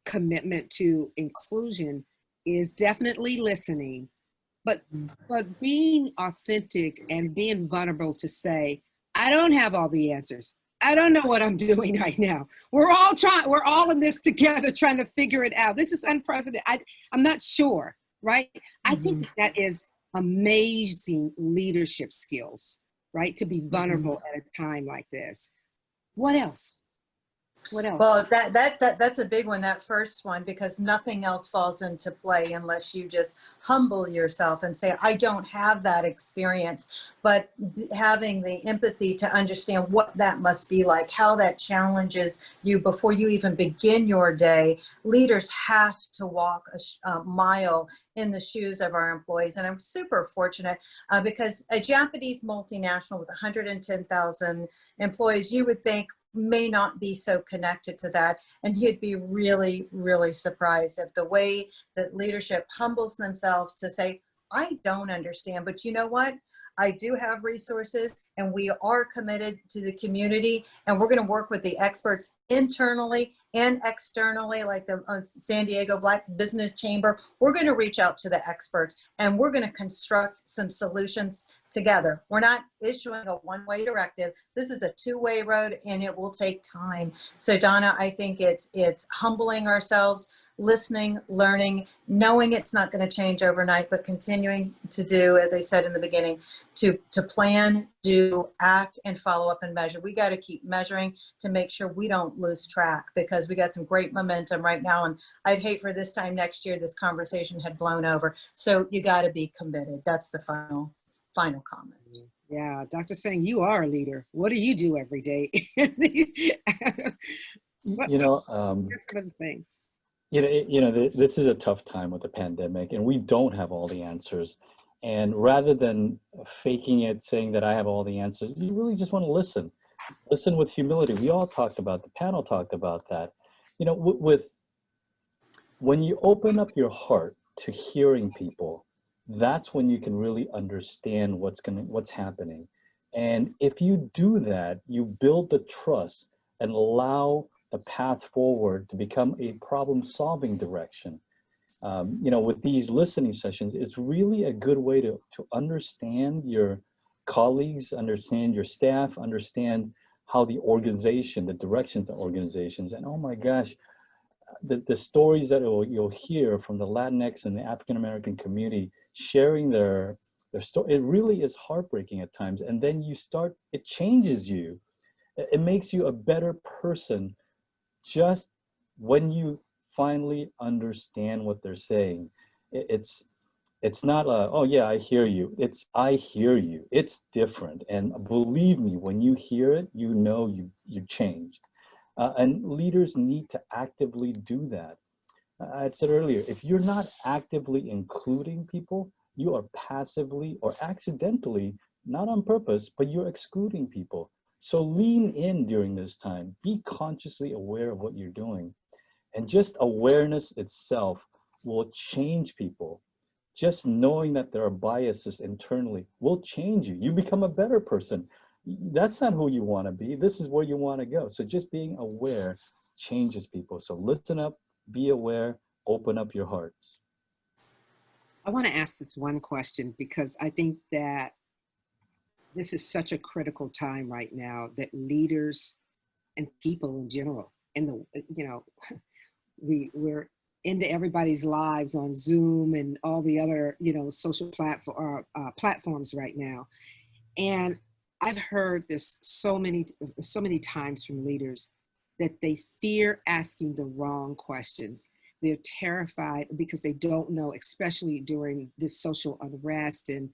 commitment to inclusion is definitely listening, but being authentic and being vulnerable to say, I don't have all the answers. I don't know what I'm doing right now. We're all in this together trying to figure it out. This is unprecedented. I'm not sure, right? I think that is amazing leadership skills, right? To be vulnerable at a time like this. What else? What else? Well, that's a big one, that first one, because nothing else falls into play unless you just humble yourself and say, I don't have that experience, but having the empathy to understand what that must be like, how that challenges you before you even begin your day. Leaders have to walk a mile in the shoes of our employees. And I'm super fortunate because a Japanese multinational with 110,000 employees, you would think, may not be so connected to that. And you'd be really, really surprised at the way that leadership humbles themselves to say, I don't understand, but you know what? I do have resources and we are committed to the community, and we're going to work with the experts internally and externally, like the San Diego Black Business Chamber. We're going to reach out to the experts and we're going to construct some solutions together. We're not issuing a one-way directive. This is a two-way road and it will take time. So Donna, I think it's humbling ourselves, listening, learning, knowing it's not going to change overnight, but continuing to do, as I said in the beginning, to plan, do, act, and follow up and measure. We got to keep measuring to make sure we don't lose track, because we got some great momentum right now. And I'd hate for this time next year, this conversation had blown over. So you got to be committed. That's the final comment. Yeah, Dr. Singh, you are a leader. What do you do every day? What are some of the things? This is a tough time with the pandemic, and we don't have all the answers. And rather than faking it, saying that I have all the answers, you really just want to listen. Listen with humility. We all talked about, the panel talked about that. When you open up your heart to hearing people, that's when you can really understand what's happening. And if you do that, you build the trust and allow the path forward to become a problem-solving direction. With these listening sessions, it's really a good way to understand your colleagues, understand your staff, understand how the organization, the direction of the organizations, and oh my gosh, the stories that you'll hear from the Latinx and the African American community sharing their story, it really is heartbreaking at times. And then it changes you. It makes you a better person just when you finally understand what they're saying. It's not oh yeah, I hear you. It's I hear you. It's different. And believe me, when you hear it, you changed. And leaders need to actively do that. I said earlier, if you're not actively including people, you are passively or accidentally, not on purpose, but you're excluding people. So lean in during this time. Be consciously aware of what you're doing. And just awareness itself will change people. Just knowing that there are biases internally will change you. You become a better person. That's not who you want to be. This is where you want to go. So just being aware changes people. So listen up, be aware, open up your hearts. I want to ask this one question because I think that this is such a critical time right now that leaders and people in general, and we're into everybody's lives on Zoom and all the other, social platforms right now. And I've heard this so many times from leaders that they fear asking the wrong questions. They're terrified because they don't know, especially during this social unrest and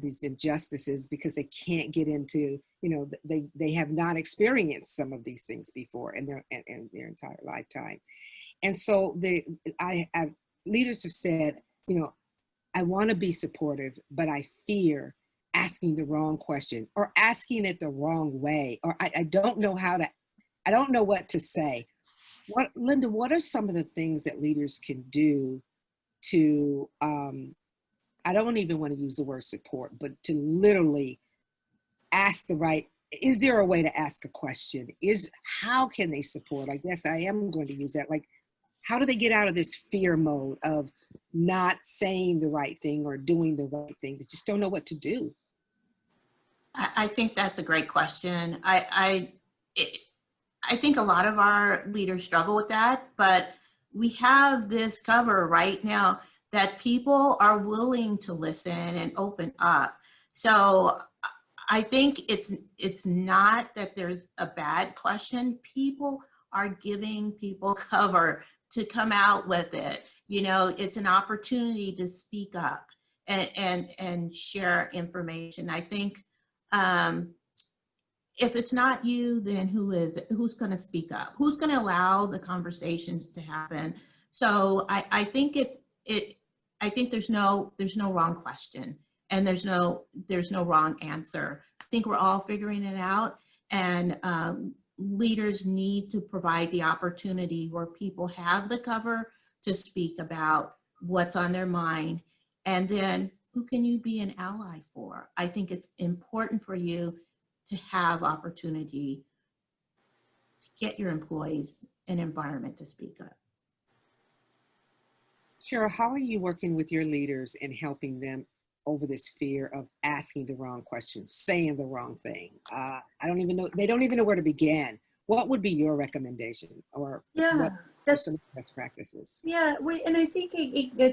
these injustices, because they can't get into, they have not experienced some of these things before in their entire lifetime. And so leaders have said, I want to be supportive, but I fear asking the wrong question or asking it the wrong way, or I don't know I don't know what to say. Linda, what are some of the things that leaders can do to, I don't even want to use the word support, but to literally is there a way to ask a question? How can they support? I guess I am going to use that. Like, how do they get out of this fear mode of not saying the right thing or doing the right thing? They just don't know what to do. I think that's a great question. I think a lot of our leaders struggle with that, but we have this cover right now that people are willing to listen and open up. So I think it's not that there's a bad question. People are giving people cover to come out with it. It's an opportunity to speak up and share information. I think if it's not you, then who is it? Who's going to speak up? Who's going to allow the conversations to happen? So I think I think there's no wrong question, and there's no wrong answer. I think we're all figuring it out, and leaders need to provide the opportunity where people have the cover to speak about what's on their mind. And then who can you be an ally for? I think it's important for you to have opportunity to get your employees an environment to speak up. Cheryl, how are you working with your leaders in helping them over this fear of asking the wrong questions, saying the wrong thing? They don't even know where to begin. What would be your recommendation, or what are some best practices? Yeah, and I think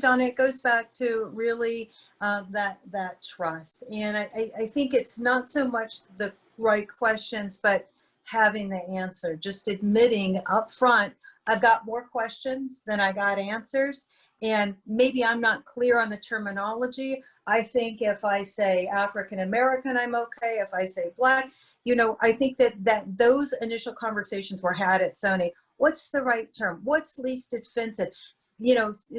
Donna, it goes back to really that trust. And I think it's not so much the right questions, but having the answer, just admitting up front, I've got more questions than I got answers. And maybe I'm not clear on the terminology. I think if I say African American, I'm okay. If I say Black, I think that those initial conversations were had at Sony. What's the right term? What's least offensive?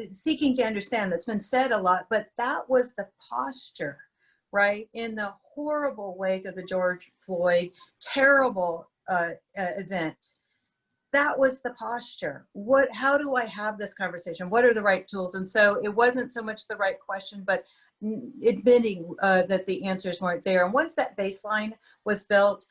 Seeking to understand, that's been said a lot, but that was the posture, right? In the horrible wake of the George Floyd terrible event. That was the posture. How do I have this conversation? What are the right tools? And so it wasn't so much the right question, but admitting that the answers weren't there. And once that baseline was built,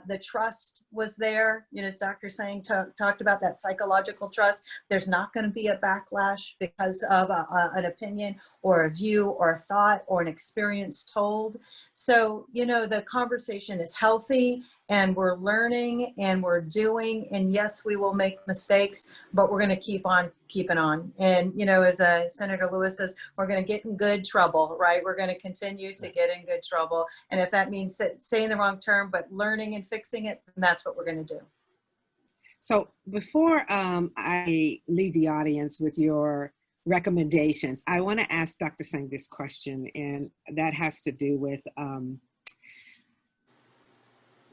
the trust was there. As Dr. Sang talked about, that psychological trust. There's not going to be a backlash because of an opinion or a view or a thought or an experience told. So, the conversation is healthy, and we're learning and we're doing, and yes, we will make mistakes, but we're going to keep on keeping on. And, as Senator Lewis says, we're going to get in good trouble, right? We're going to continue to get in good trouble. And if that means saying the wrong term, but learning and fixing it, then that's what we're going to do. So before I leave the audience with your recommendations, I want to ask Dr. Sang this question, and that has to do with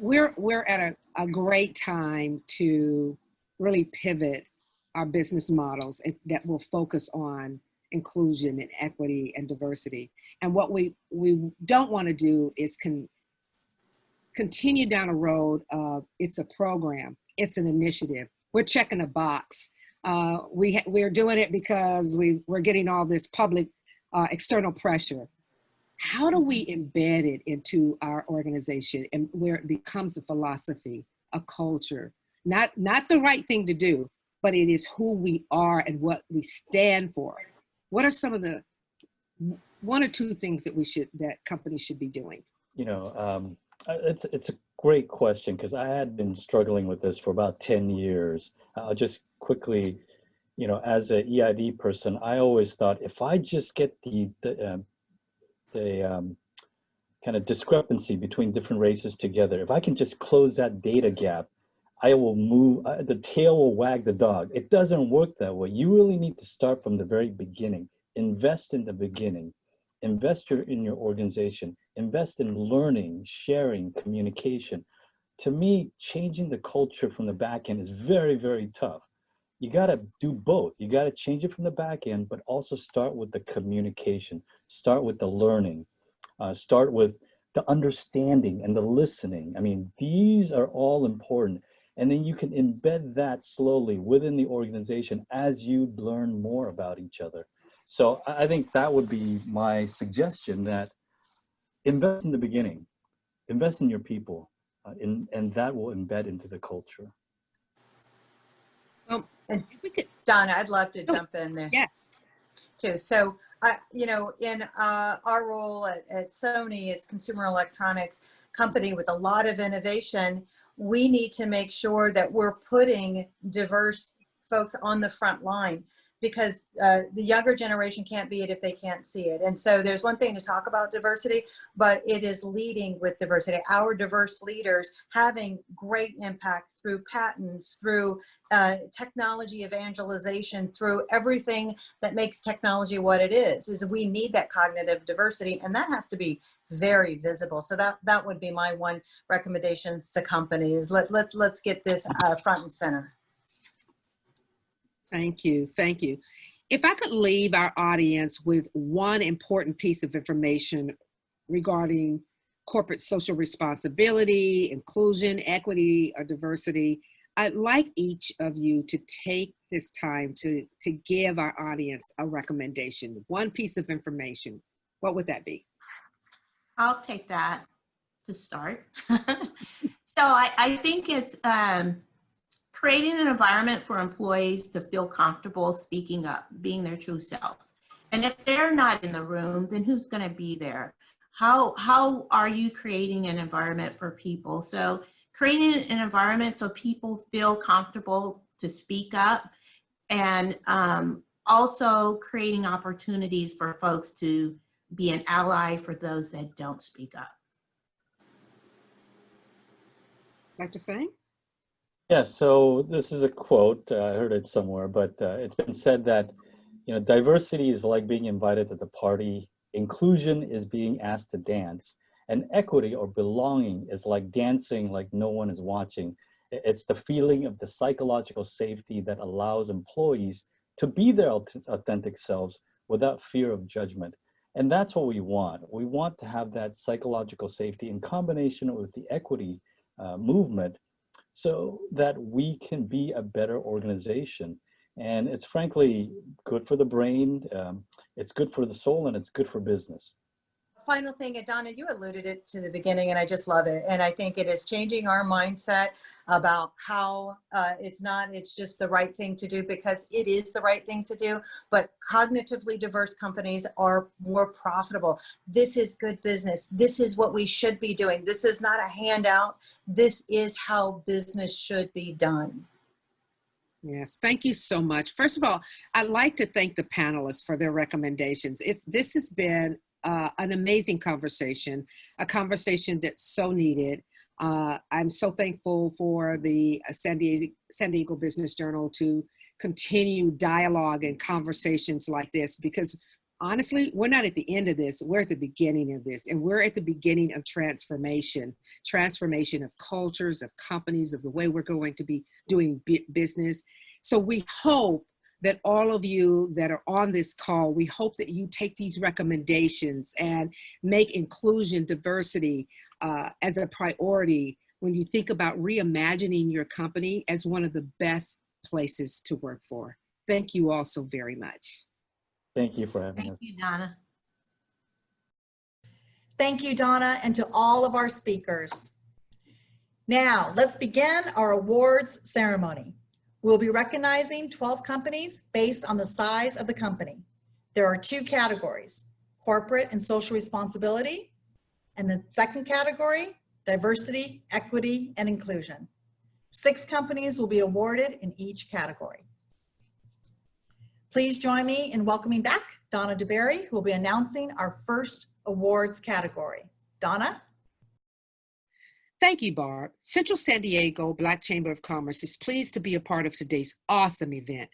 we're at a great time to really pivot our business models that will focus on inclusion and equity and diversity. And what we don't want to do is continue down a road of it's a program, it's an initiative, we're checking a box. We're doing it because we're getting all this public external pressure. How do we embed it into our organization and where it becomes a philosophy, a culture, not the right thing to do, but it is who we are and what we stand for? What are some of the one or two things that companies should be doing? It's a great question because I had been struggling with this for about 10 years. I'll just quickly, as an EID person, I always thought if I just get the kind of discrepancy between different races together, if I can just close that data gap, I will move, the tail will wag the dog. It doesn't work that way. You really need to start from the very beginning. Invest in the beginning. Invest in your organization. Invest in learning, sharing, communication. To me, changing the culture from the back end is very, very tough. You got to do both. You got to change it from the back end, but also start with the communication, start with the learning, start with the understanding and the listening. I mean, these are all important. And then you can embed that slowly within the organization as you learn more about each other. So I think that would be my suggestion, that invest in the beginning, invest in your people, and that will embed into the culture. And Donna, I'd love to jump in there. Yes. Too. So, in our role at Sony as consumer electronics company with a lot of innovation, we need to make sure that we're putting diverse folks on the front line, because the younger generation can't be it if they can't see it. And so there's one thing to talk about diversity, but it is leading with diversity. Our diverse leaders having great impact through patents, through technology evangelization, through everything that makes technology what it is we need that cognitive diversity, and that has to be very visible. So that would be my one recommendation to companies. Let's get this front and center. Thank you. Thank you. If I could leave our audience with one important piece of information regarding corporate social responsibility, inclusion, equity, or diversity, I'd like each of you to take this time to give our audience a recommendation, one piece of information. What would that be? I'll take that to start. So I think it's creating an environment for employees to feel comfortable speaking up, being their true selves. And if they're not in the room, then who's going to be there? How are you creating an environment for people? So creating an environment so people feel comfortable to speak up, and also creating opportunities for folks to be an ally for those that don't speak up. Dr. Singh? Yeah, so this is a quote, I heard it somewhere, but it's been said that, diversity is like being invited to the party, inclusion is being asked to dance, and equity or belonging is like dancing like no one is watching. It's the feeling of the psychological safety that allows employees to be their authentic selves without fear of judgment. And that's what we want. We want to have that psychological safety in combination with the equity movement, so that we can be a better organization. And it's frankly good for the brain, it's good for the soul, and it's good for business. Final thing, and Donna, you alluded it to the beginning, and I just love it. And I think it is changing our mindset about how it's just the right thing to do, because it is the right thing to do. But cognitively diverse companies are more profitable. This is good business. This is what we should be doing. This is not a handout. This is how business should be done. Yes, thank you so much. First of all, I'd like to thank the panelists for their recommendations. This has been an amazing conversation, a conversation that's so needed. I'm so thankful for the San Diego Business Journal to continue dialogue and conversations like this, because honestly, we're not at the end of this, we're at the beginning of this, and we're at the beginning of transformation of cultures, of companies, of the way we're going to be doing business. So we hope that all of you that are on this call, we hope that you take these recommendations and make inclusion, diversity as a priority when you think about reimagining your company as one of the best places to work for. Thank you all so very much. Thank you for having us. Thank you, Donna. Thank you, Donna, and to all of our speakers. Now, let's begin our awards ceremony. We'll be recognizing 12 companies based on the size of the company. There are 2 categories, corporate and social responsibility, and the second category, diversity, equity, and inclusion. 6 companies will be awarded in each category. Please join me in welcoming back Donna DeBerry, who will be announcing our first awards category. Donna? Thank you, Barb. Central San Diego Black Chamber of Commerce is pleased to be a part of today's awesome event.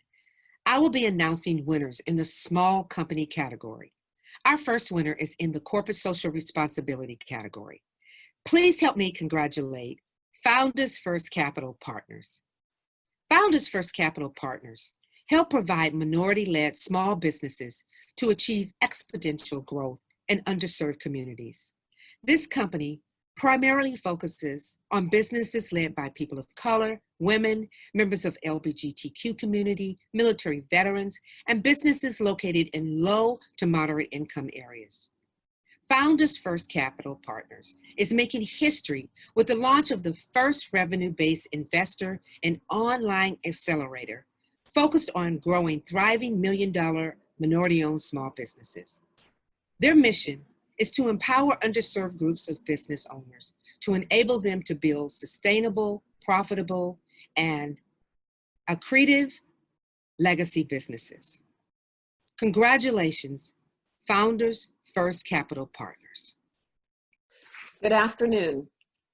I will be announcing winners in the small company category. Our first winner is in the corporate social responsibility category. Please help me congratulate Founders First Capital Partners. Founders First Capital Partners help provide minority-led small businesses to achieve exponential growth in underserved communities. This company primarily focuses on businesses led by people of color, women, members of LGBTQ community, military veterans, and businesses located in low to moderate income areas. Founders First Capital Partners is making history with the launch of the first revenue-based investor and online accelerator focused on growing thriving million-dollar minority-owned small businesses. Their mission is to empower underserved groups of business owners to enable them to build sustainable, profitable, and accretive legacy businesses. Congratulations, Founders First Capital Partners. Good afternoon.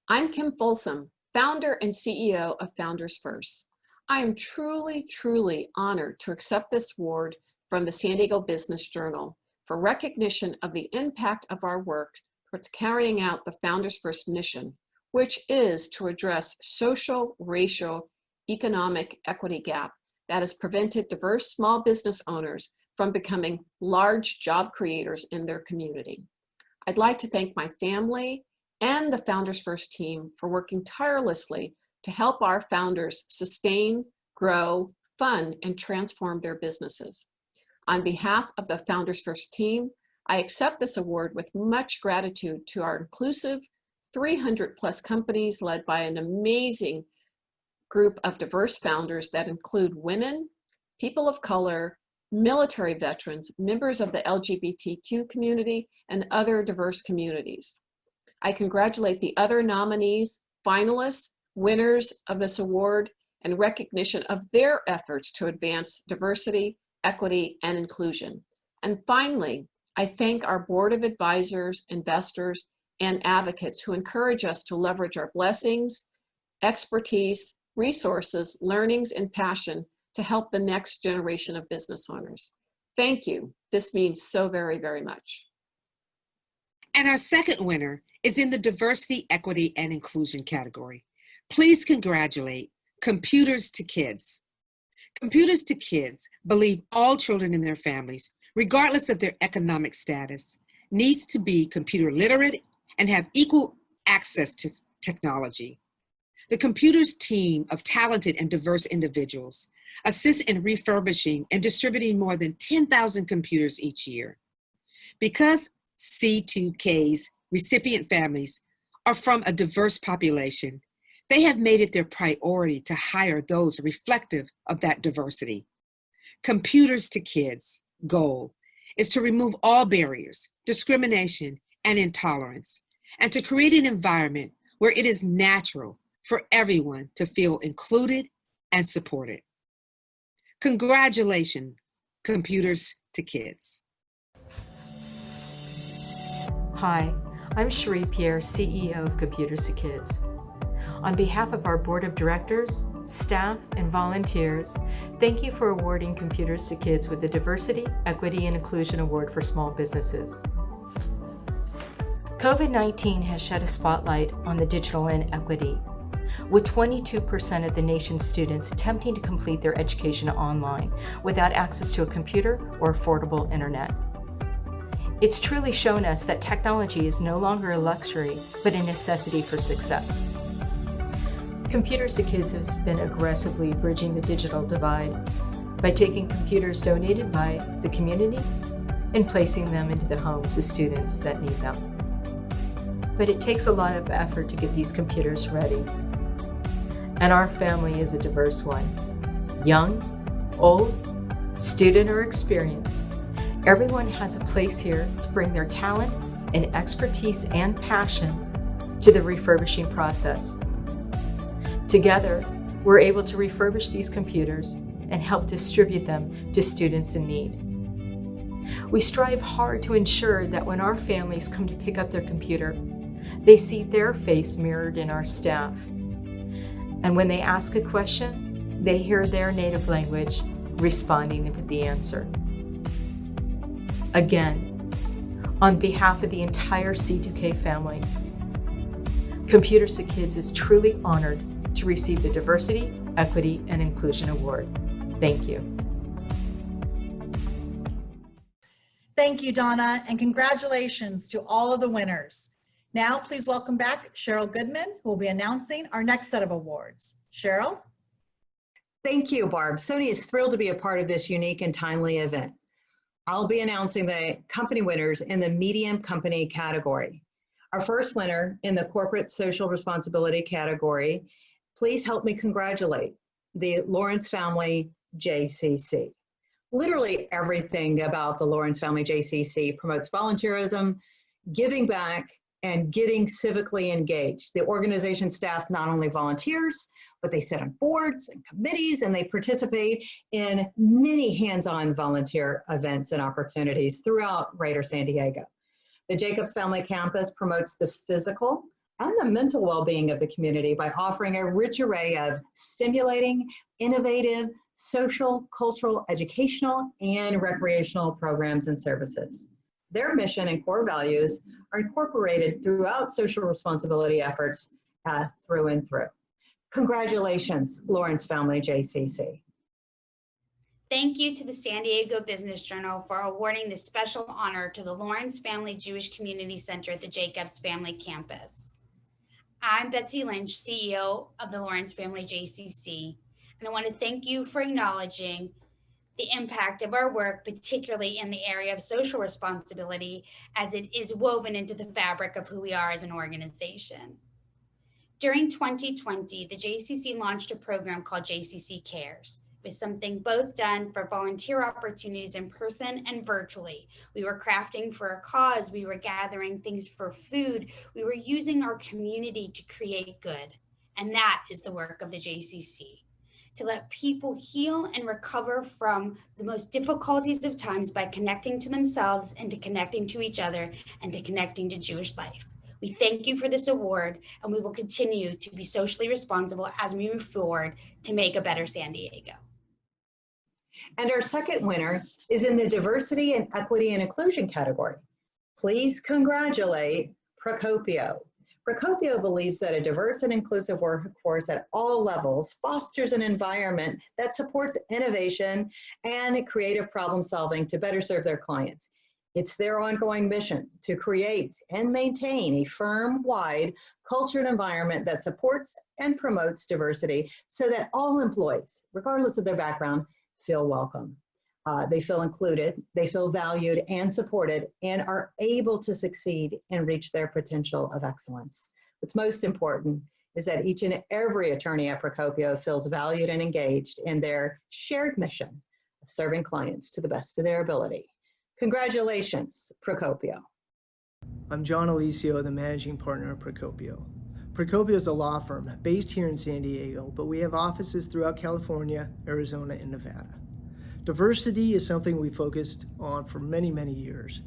I'm Kim Folsom, founder and CEO of Founders First. I am truly honored to accept this award from the San Diego Business Journal for recognition of the impact of our work towards carrying out the Founders First mission, which is to address social, racial, economic equity gap that has prevented diverse small business owners from becoming large job creators in their community. I'd like to thank my family and the Founders First team for working tirelessly to help our founders sustain, grow, fund, and transform their businesses. On behalf of the Founders First team, I accept this award with much gratitude to our inclusive 300+ companies led by an amazing group of diverse founders that include women, people of color, military veterans, members of the LGBTQ community, and other diverse communities. I congratulate the other nominees, finalists, winners of this award, and recognition of their efforts to advance diversity, equity, and inclusion. And finally, I thank our board of advisors, investors, and advocates who encourage us to leverage our blessings, expertise, resources, learnings, and passion to help the next generation of business owners. Thank you. This means so very much. And our second winner is in the diversity, equity, and inclusion category. Please congratulate Computers to Kids. Computers to Kids believe all children and their families, regardless of their economic status, needs to be computer literate and have equal access to technology. The Computers team of talented and diverse individuals assists in refurbishing and distributing more than 10,000 computers each year. Because C2K's recipient families are from a diverse population, they have made it their priority to hire those reflective of that diversity. Computers to Kids' goal is to remove all barriers, discrimination, and intolerance, and to create an environment where it is natural for everyone to feel included and supported. Congratulations, Computers to Kids. Hi, I'm Cherie Pierre, CEO of Computers to Kids. On behalf of our board of directors, staff, and volunteers, thank you for awarding Computers to Kids with the Diversity, Equity, and Inclusion Award for Small Businesses. COVID-19 has shed a spotlight on the digital inequity, with 22% of the nation's students attempting to complete their education online without access to a computer or affordable internet. It's truly shown us that technology is no longer a luxury, but a necessity for success. Computers to Kids has been aggressively bridging the digital divide. by taking computers donated by the community and placing them into the homes of students that need them. But it takes a lot of effort to get these computers ready. And our family is a diverse one. Young, old, student, or experienced. Everyone has a place here to bring their talent and expertise and passion to the refurbishing process. Together, we're able to refurbish these computers and help distribute them to students in need. We strive hard to ensure that when our families come to pick up their computer, they see their face mirrored in our staff. And when they ask a question, they hear their native language responding with the answer. Again, on behalf of the entire C2K family, Computers to Kids is truly honored to receive the Diversity, Equity, and Inclusion Award. Thank you. Thank you, Donna, and congratulations to all of the winners. Now, please welcome back Cheryl Goodman, who will be announcing our next set of awards. Cheryl? Thank you, Barb. Sony is thrilled to be a part of this unique and timely event. I'll be announcing the company winners in the medium company category. Our first winner in the corporate social responsibility category, please help me congratulate the Lawrence Family JCC. Literally everything about the Lawrence Family JCC promotes volunteerism, giving back, and getting civically engaged. The organization staff not only volunteers, but they sit on boards and committees, and they participate in many hands-on volunteer events and opportunities throughout Greater San Diego. The Jacobs Family Campus promotes the physical and the mental well-being of the community by offering a rich array of stimulating, innovative, social, cultural, educational, and recreational programs and services. Their mission and core values are incorporated throughout social responsibility efforts through and through. Congratulations, Lawrence Family JCC. Thank you to the San Diego Business Journal for awarding this special honor to the Lawrence Family Jewish Community Center at the Jacobs Family Campus. I'm Betsy Lynch, CEO of the Lawrence Family JCC, and I want to thank you for acknowledging the impact of our work, particularly in the area of social responsibility, as it is woven into the fabric of who we are as an organization. During 2020, the JCC launched a program called JCC Cares. It was something both done for volunteer opportunities in person and virtually. We were crafting for a cause, we were gathering things for food, we were using our community to create good. And that is the work of the JCC, to let people heal and recover from the most difficulties of times by connecting to themselves and to connecting to each other and to connecting to Jewish life. We thank you for this award, and we will continue to be socially responsible as we move forward to make a better San Diego. And our second winner is in the Diversity and Equity and Inclusion category. Please congratulate Procopio. Procopio believes that a diverse and inclusive workforce at all levels fosters an environment that supports innovation and creative problem solving to better serve their clients. It's their ongoing mission to create and maintain a firm-wide culture and environment that supports and promotes diversity so that all employees, regardless of their background, feel welcome. They feel included, they feel valued and supported, and are able to succeed and reach their potential of excellence. What's most important is that each and every attorney at Procopio feels valued and engaged in their shared mission of serving clients to the best of their ability. Congratulations, Procopio. I'm John Alicio, the managing partner of Procopio. Procopio is a law firm based here in San Diego, but we have offices throughout California, Arizona, and Nevada. Diversity is something we focused on for many, many years.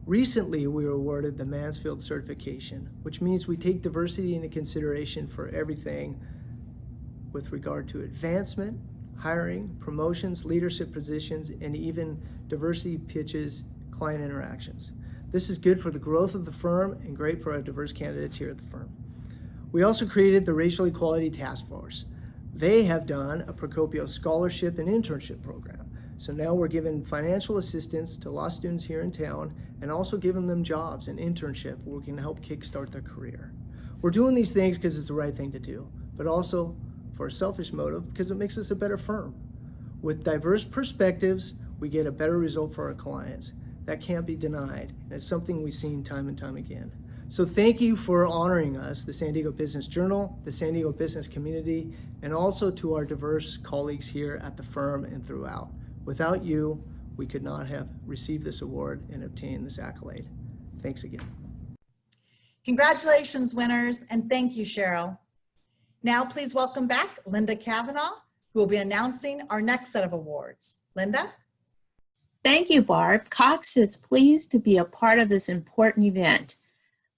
Recently, we were awarded the Mansfield certification, which means we take diversity into consideration for everything with regard to advancement, hiring, promotions, leadership positions, and even diversity pitches, client interactions. This is good for the growth of the firm and great for our diverse candidates here at the firm. We also created the Racial Equality Task Force. They have done a Procopio scholarship and internship program. So now we're giving financial assistance to law students here in town and also giving them jobs and internship where we can help kickstart their career. We're doing these things because it's the right thing to do, but also for a selfish motive because it makes us a better firm. With diverse perspectives, we get a better result for our clients. That can't be denied, and it's something we've seen time and time again. So thank you for honoring us, the San Diego Business Journal, the San Diego business community, and also to our diverse colleagues here at the firm and throughout. Without you, we could not have received this award and obtained this accolade. Thanks again. Congratulations, winners, and thank you, Cheryl. Now, please welcome back Linda Kavanaugh, who will be announcing our next set of awards. Linda? Thank you, Barb. Cox is pleased to be a part of this important event.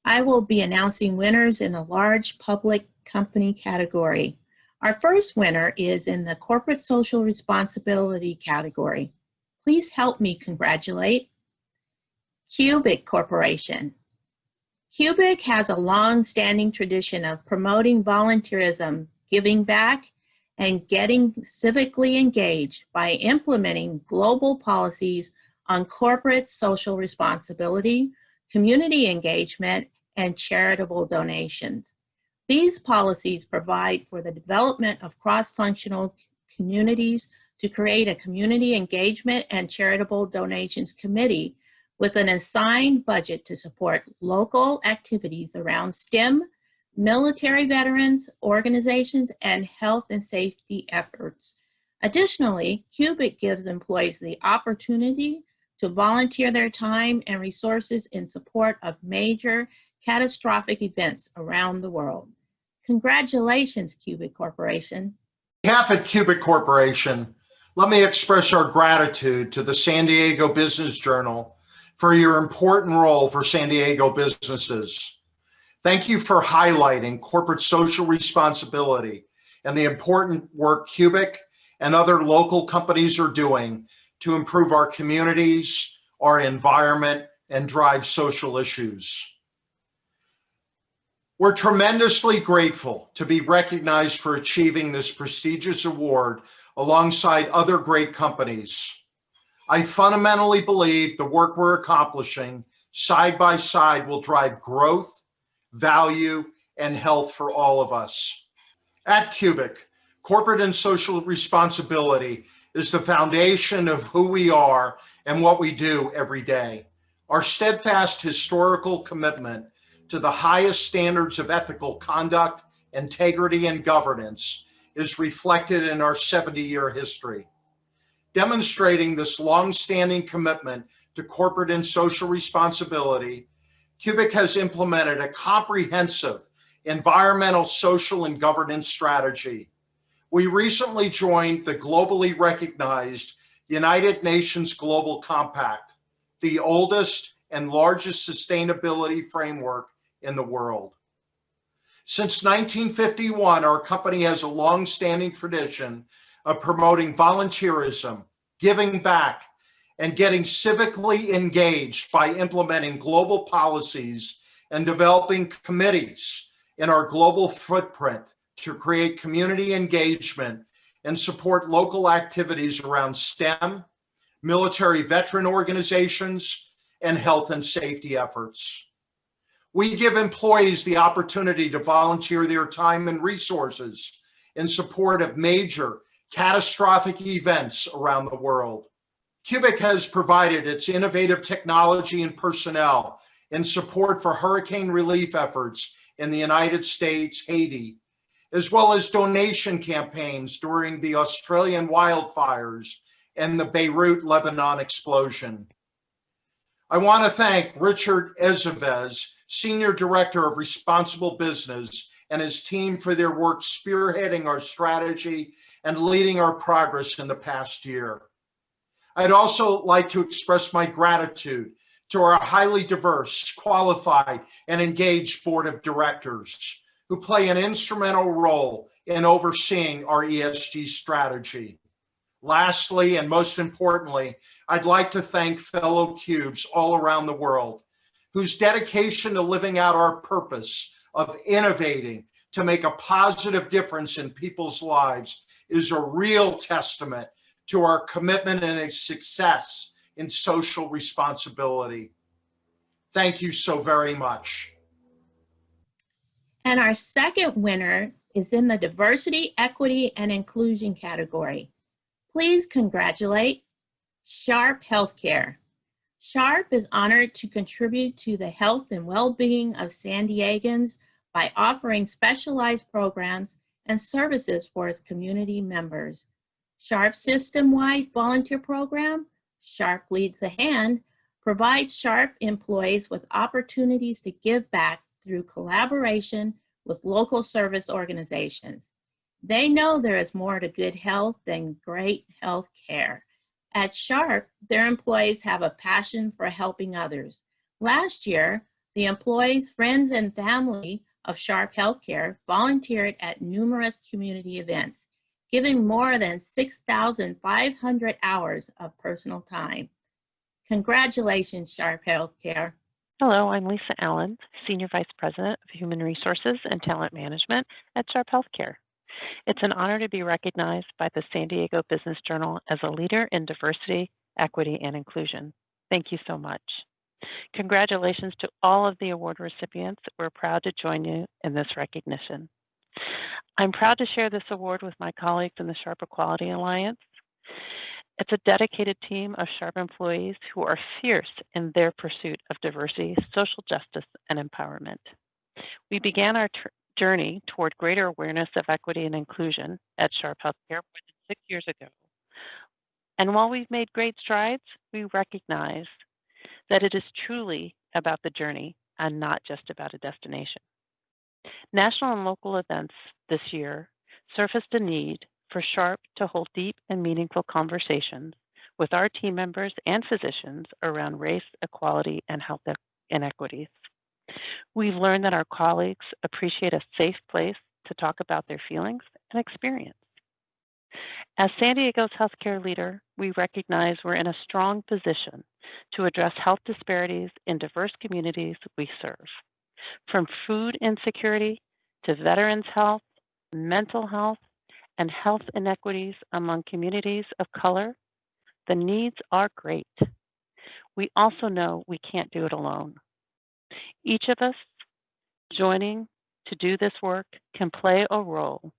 I will be announcing winners in the large public company category. Our first winner is in the corporate social responsibility category. Please help me congratulate Cubic Corporation. Cubic has a long-standing tradition of promoting volunteerism, giving back, and getting civically engaged by implementing global policies on corporate social responsibility, community engagement, and charitable donations. These policies provide for the development of cross-functional communities to create a community engagement and charitable donations committee with an assigned budget to support local activities around STEM, military veterans, organizations, and health and safety efforts. Additionally, Cubic gives employees the opportunity to volunteer their time and resources in support of major catastrophic events around the world. Congratulations, Cubic Corporation. On behalf of Cubic Corporation, let me express our gratitude to the San Diego Business Journal for your important role for San Diego businesses. Thank you for highlighting corporate social responsibility and the important work Cubic and other local companies are doing to improve our communities, our environment, and drive social issues. We're tremendously grateful to be recognized for achieving this prestigious award alongside other great companies. I fundamentally believe the work we're accomplishing side by side will drive growth, value, and health for all of us. At Cubic, corporate and social responsibility is the foundation of who we are and what we do every day. Our steadfast historical commitment to the highest standards of ethical conduct, integrity, and governance is reflected in our 70-year history. Demonstrating this long-standing commitment to corporate and social responsibility, Cubic has implemented a comprehensive environmental, social, and governance strategy. We recently joined the globally recognized United Nations Global Compact, the oldest and largest sustainability framework in the world. Since 1951, our company has a long-standing tradition of promoting volunteerism, giving back, and getting civically engaged by implementing global policies and developing committees in our global footprint to create community engagement and support local activities around STEM, military veteran organizations, and health and safety efforts. We give employees the opportunity to volunteer their time and resources in support of major catastrophic events around the world. Cubic has provided its innovative technology and personnel in support for hurricane relief efforts in the United States, Haiti, as well as donation campaigns during the Australian wildfires and the Beirut, Lebanon explosion. I want to thank Richard Ezevez, Senior Director of Responsible Business, and his team for their work spearheading our strategy and leading our progress in the past year. I'd also like to express my gratitude to our highly diverse, qualified, and engaged board of directors who play an instrumental role in overseeing our ESG strategy. Lastly, and most importantly, I'd like to thank fellow Cubes all around the world whose dedication to living out our purpose of innovating to make a positive difference in people's lives is a real testament to our commitment and a success in social responsibility. Thank you so very much. And our second winner is in the diversity, equity, and inclusion category. Please congratulate Sharp Healthcare. Sharp is honored to contribute to the health and well-being of San Diegans by offering specialized programs and services for its community members. Sharp's system-wide volunteer program, Sharp Leads a Hand, provides Sharp employees with opportunities to give back through collaboration with local service organizations. They know there is more to good health than great health care. At Sharp, their employees have a passion for helping others. Last year, the employees, friends, and family of Sharp Healthcare volunteered at numerous community events, giving more than 6,500 hours of personal time. Congratulations, Sharp Healthcare. Hello, I'm Lisa Allen, Senior Vice President of Human Resources and Talent Management at Sharp Healthcare. It's an honor to be recognized by the San Diego Business Journal as a leader in diversity, equity, and inclusion. Thank you so much. Congratulations to all of the award recipients. We're proud to join you in this recognition. I'm proud to share this award with my colleagues in the Sharp Equality Alliance. It's a dedicated team of Sharp employees who are fierce in their pursuit of diversity, social justice, and empowerment. We began our journey toward greater awareness of equity and inclusion at Sharp Healthcare more than 6 years ago. And while we've made great strides, we recognize that it is truly about the journey and not just about a destination. National and local events this year surfaced a need for Sharp to hold deep and meaningful conversations with our team members and physicians around race, equality, and health inequities. We've learned that our colleagues appreciate a safe place to talk about their feelings and experience. As San Diego's healthcare leader, we recognize we're in a strong position to address health disparities in diverse communities we serve. From food insecurity to veterans' health, mental health, and health inequities among communities of color, the needs are great. We also know we can't do it alone. Each of us joining to do this work can play a role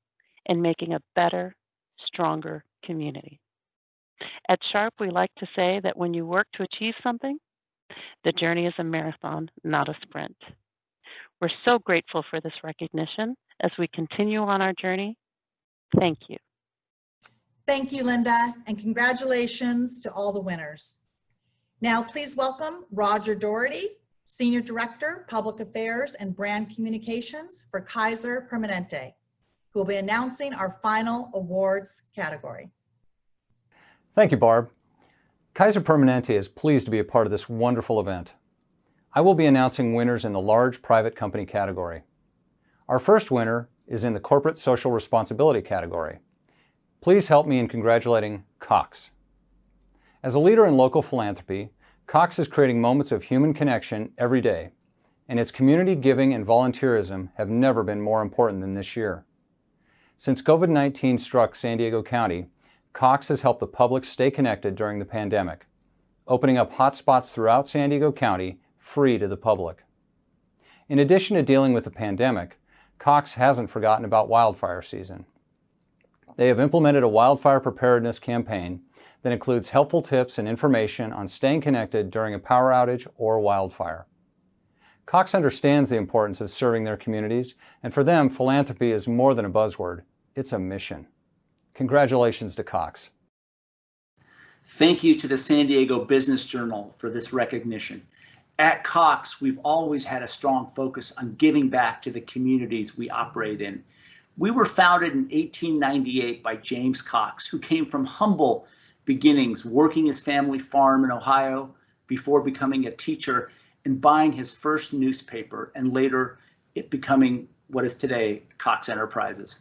in making a better, stronger community. At Sharp, we like to say that when you work to achieve something, the journey is a marathon, not a sprint. We're so grateful for this recognition as we continue on our journey. Thank you. Thank you, Linda, and congratulations to all the winners. Now, please welcome Roger Doherty, Senior Director, Public Affairs and Brand Communications for Kaiser Permanente, who will be announcing our final awards category. Thank you, Barb. Kaiser Permanente is pleased to be a part of this wonderful event. I will be announcing winners in the large private company category. Our first winner is in the corporate social responsibility category. Please help me in congratulating Cox. As a leader in local philanthropy, Cox is creating moments of human connection every day, and its community giving and volunteerism have never been more important than this year. Since COVID-19 struck San Diego County, Cox has helped the public stay connected during the pandemic, opening up hotspots throughout San Diego County free to the public. In addition to dealing with the pandemic, Cox hasn't forgotten about wildfire season. They have implemented a wildfire preparedness campaign that includes helpful tips and information on staying connected during a power outage or wildfire. Cox understands the importance of serving their communities, and for them, philanthropy is more than a buzzword. It's a mission. Congratulations to Cox. Thank you to the San Diego Business Journal for this recognition. At Cox, we've always had a strong focus on giving back to the communities we operate in. We were founded in 1898 by James Cox, who came from humble beginnings, working his family farm in Ohio before becoming a teacher and buying his first newspaper, and later it becoming what is today Cox Enterprises.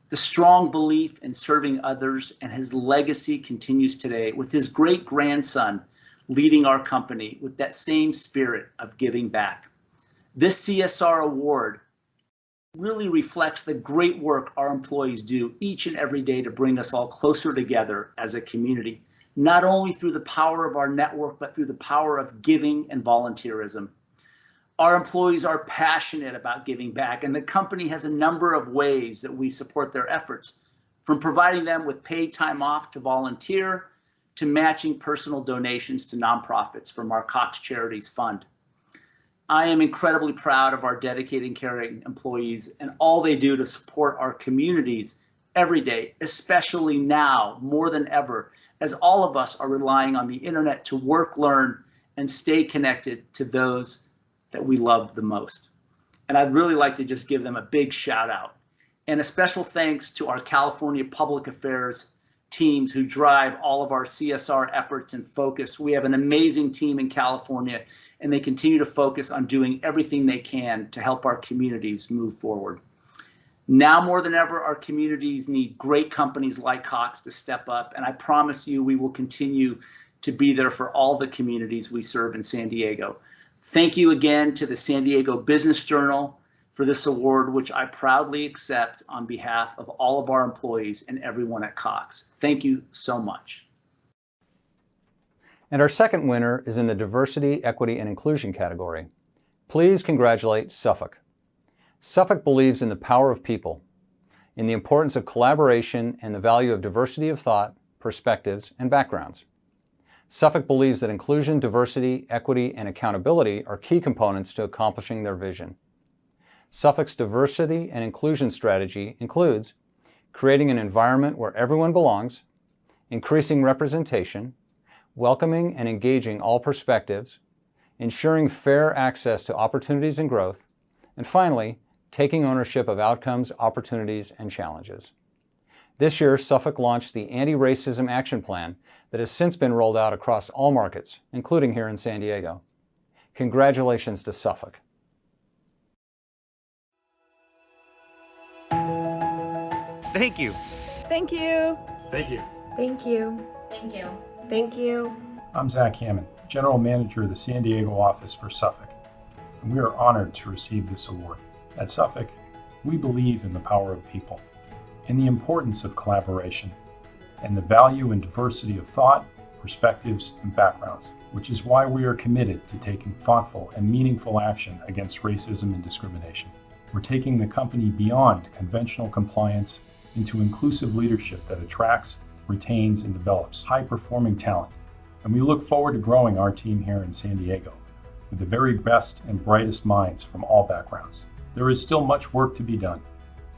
The strong belief in serving others and his legacy continues today with his great-grandson leading our company with that same spirit of giving back. This CSR award really reflects the great work our employees do each and every day to bring us all closer together as a community, not only through the power of our network, but through the power of giving and volunteerism. Our employees are passionate about giving back, and the company has a number of ways that we support their efforts. from providing them with paid time off to volunteer, to matching personal donations to nonprofits from our Cox Charities Fund. I am incredibly proud of our dedicated and caring employees and all they do to support our communities every day, especially now more than ever, as all of us are relying on the internet to work, learn, and stay connected to those that we love the most. And I'd really like to just give them a big shout out. And a special thanks to our California Public Affairs teams who drive all of our CSR efforts and focus. We have an amazing team in California, and they continue to focus on doing everything they can to help our communities move forward. Now more than ever, our communities need great companies like Cox to step up, and I promise you we will continue to be there for all the communities we serve in San Diego. Thank you again to the San Diego Business Journal for this award, which I proudly accept on behalf of all of our employees and everyone at Cox. Thank you so much. And our second winner is in the Diversity, Equity, and Inclusion category. Please congratulate Suffolk. Suffolk believes in the power of people, in the importance of collaboration, and the value of diversity of thought, perspectives, and backgrounds. Suffolk believes that inclusion, diversity, equity, and accountability are key components to accomplishing their vision. Suffolk's diversity and inclusion strategy includes creating an environment where everyone belongs, increasing representation, welcoming and engaging all perspectives, ensuring fair access to opportunities and growth, and finally, taking ownership of outcomes, opportunities, and challenges. This year, Suffolk launched the Anti-Racism Action Plan that has since been rolled out across all markets, including here in San Diego. Congratulations to Suffolk. Thank you. Thank you. Thank you. Thank you. Thank you. Thank you. I'm Zach Hammond, General Manager of the San Diego office for Suffolk, and we are honored to receive this award. At Suffolk, we believe in the power of people, in the importance of collaboration, and the value and diversity of thought, perspectives, and backgrounds, which is why we are committed to taking thoughtful and meaningful action against racism and discrimination. We're taking the company beyond conventional compliance into inclusive leadership that attracts, retains, and develops high-performing talent. And we look forward to growing our team here in San Diego with the very best and brightest minds from all backgrounds. There is still much work to be done.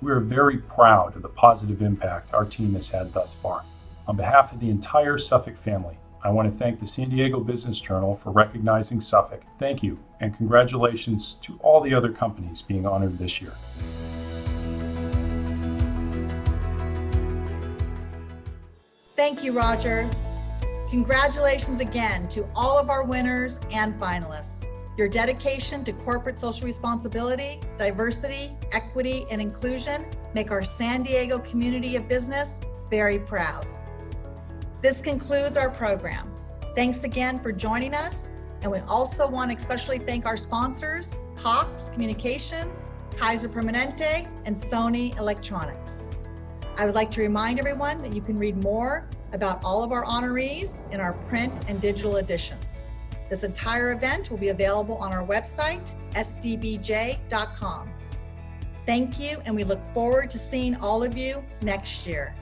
We are very proud of the positive impact our team has had thus far. On behalf of the entire Suffolk family, I want to thank the San Diego Business Journal for recognizing Suffolk. Thank you, and congratulations to all the other companies being honored this year. Thank you, Roger. Congratulations again to all of our winners and finalists. Your dedication to corporate social responsibility, diversity, equity, and inclusion make our San Diego community of business very proud. This concludes our program. Thanks again for joining us. And we also want to especially thank our sponsors, Cox Communications, Kaiser Permanente, and Sony Electronics. I would like to remind everyone that you can read more about all of our honorees in our print and digital editions. This entire event will be available on our website, sdbj.com. Thank you, and we look forward to seeing all of you next year.